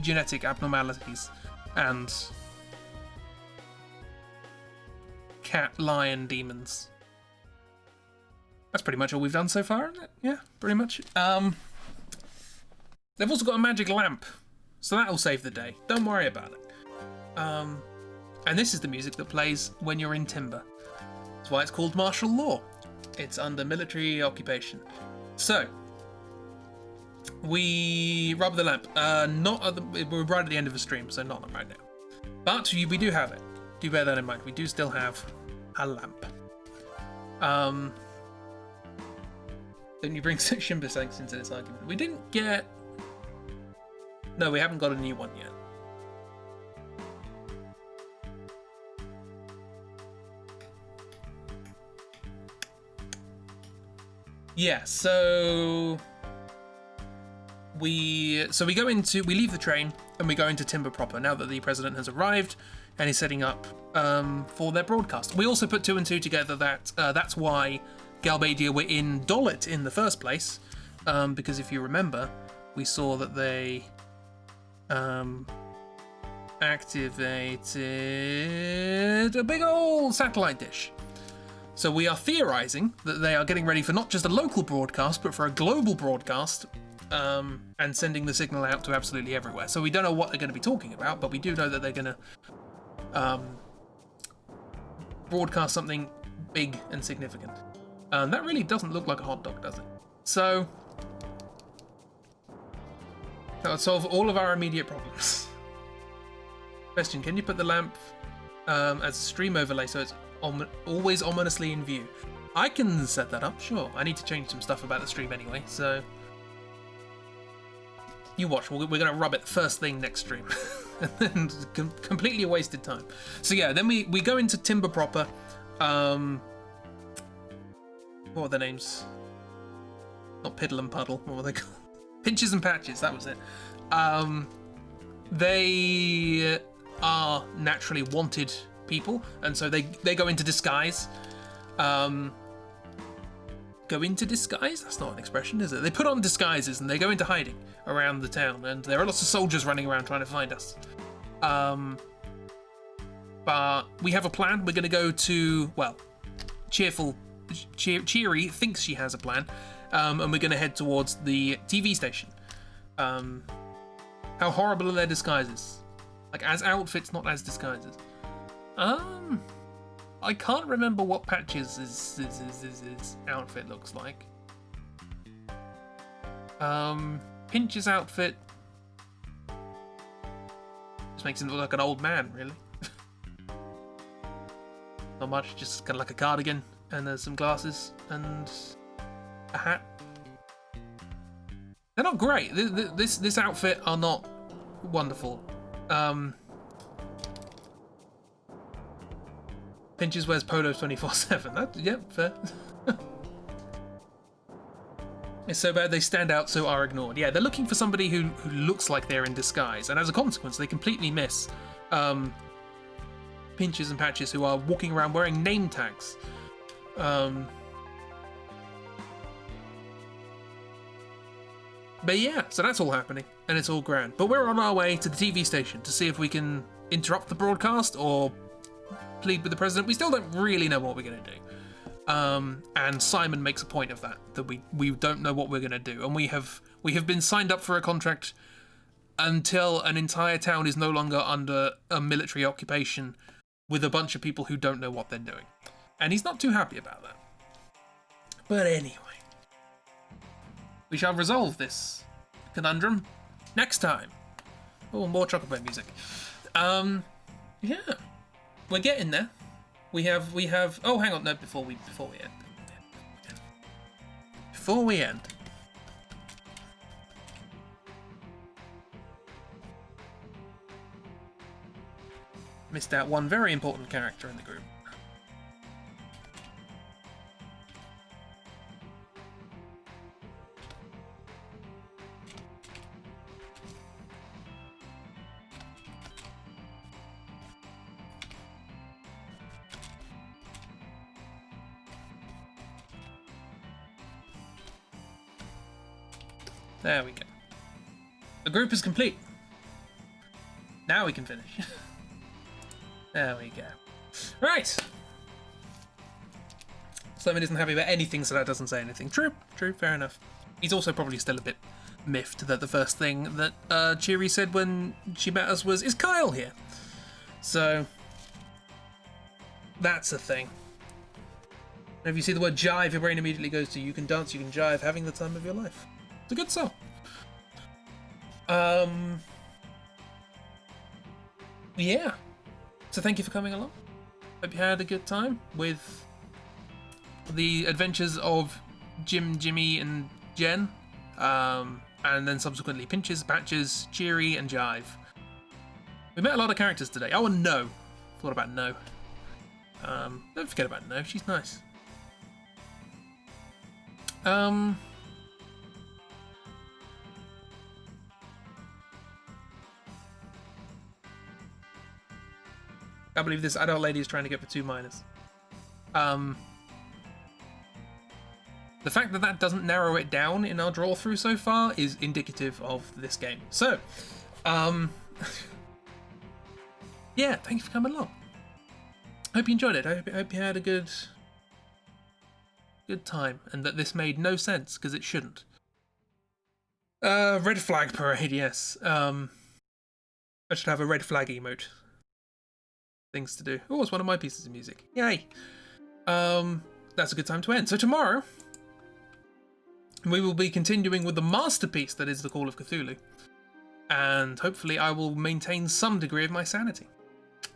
genetic abnormalities and cat, lion, demons. That's pretty much all we've done so far, isn't it? Yeah, pretty much. They've also got a magic lamp, so that'll save the day. Don't worry about it. And this is the music that plays when you're in Timber. That's why it's called martial law. It's under military occupation. So, we rub the lamp. We're right at the end of the stream, so not right now. But we do have it. Do bear that in mind. We do still have a lamp. Didn't you bring Shimba Sanks into this argument? We didn't get... No, we haven't got a new one yet. Yeah, so we leave the train and we go into Timber proper now that the president has arrived and is setting up for their broadcast. We also put 2 and 2 together that that's why Galbadia were in Dollet in the first place, because if you remember, we saw that they activated a big old satellite dish. So we are theorizing that they are getting ready for not just a local broadcast, but for a global broadcast, and sending the signal out to absolutely everywhere. So we don't know what they're going to be talking about, but we do know that they're going to broadcast something big and significant. That really doesn't look like a hot dog, does it? So that would solve all of our immediate problems. Question, can you put the lamp as a stream overlay so it's always ominously in view? I can set that up, sure. I need to change some stuff about the stream anyway, so you watch. We're going to rub it first thing next stream. And then completely wasted time. So yeah, then we go into Timber proper. What were their names? Not Piddle and Puddle. What were they called? Pinches and Patches, that was it. They are naturally wanted people, and so they go into disguise. Go into disguise? That's not an expression, is it? They put on disguises and they go into hiding around the town, and there are lots of soldiers running around trying to find us. But we have a plan. We're going to go to, well, Cheery thinks she has a plan, and we're going to head towards the TV station. How horrible are their disguises? Like, as outfits, not as disguises. I can't remember what Patches' his outfit looks like. Pinch's outfit just makes him look like an old man, really. Not much, just kind of like a cardigan and there's some glasses and a hat. They're not great. This outfit are not wonderful. Pinches wears polos 24/7. Yeah, fair. It's so bad they stand out, so are ignored. Yeah, they're looking for somebody who looks like they're in disguise, and as a consequence, they completely miss Pinches and Patches, who are walking around wearing name tags. But yeah, so that's all happening, and it's all grand. But we're on our way to the TV station to see if we can interrupt the broadcast or plead with the president. We still don't really know what we're going to do. And Simon makes a point of that we don't know what we're going to do, and we have been signed up for a contract until an entire town is no longer under a military occupation with a bunch of people who don't know what they're doing. And he's not too happy about that. But anyway, we shall resolve this conundrum next time. Oh, more Chocobo music. Yeah, we're getting there. We have. Oh, hang on, no, before we end. Before we end. Missed out one very important character in the group. There we go. The group is complete. Now we can finish. There we go. Right. Simon isn't happy about anything, so that doesn't say anything. True, fair enough. He's also probably still a bit miffed that the first thing that Cheery said when she met us was, "Is Kyle here?" So, that's a thing. And if you see the word jive, your brain immediately goes to, you can dance, you can jive, having the time of your life. It's a good song. Yeah. So thank you for coming along. Hope you had a good time with the adventures of Jim, Jimmy, and Jen. And then subsequently Pinches, Patches, Cheery, and Jive. We met a lot of characters today. Oh, and No. Thought about No. Don't forget about No. She's nice. I believe this adult lady is trying to get for 2 minors. The fact that that doesn't narrow it down in our draw through so far is indicative of this game. So, yeah, thank you for coming along. Hope you enjoyed it. I hope you had a good time, and that this made no sense because it shouldn't. Red flag parade, yes. I should have a red flag emote. Things to do. Oh, it's one of my pieces of music. Yay! That's a good time to end. So tomorrow, we will be continuing with the masterpiece that is the Call of Cthulhu. And hopefully I will maintain some degree of my sanity.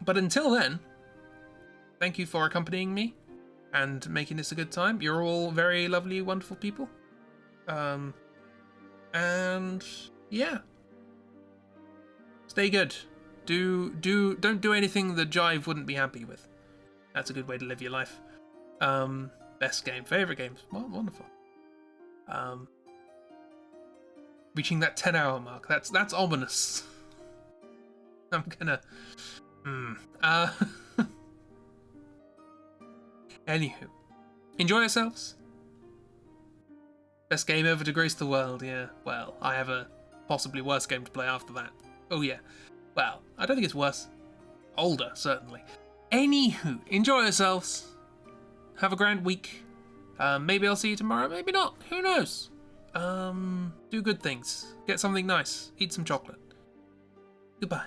But until then, thank you for accompanying me and making this a good time. You're all very lovely, wonderful people. And yeah. Stay good. Don't do anything that Jive wouldn't be happy with. That's a good way to live your life. Best game, favorite games. Well, wonderful. Reaching that 10-hour mark. That's ominous. I'm gonna. Anywho, enjoy yourselves. Best game ever to grace the world. Yeah. Well, I have a possibly worse game to play after that. Oh yeah. Well, I don't think it's worse. Older, certainly. Anywho, enjoy yourselves. Have a grand week. Maybe I'll see you tomorrow, maybe not. Who knows? Do good things. Get something nice. Eat some chocolate. Goodbye.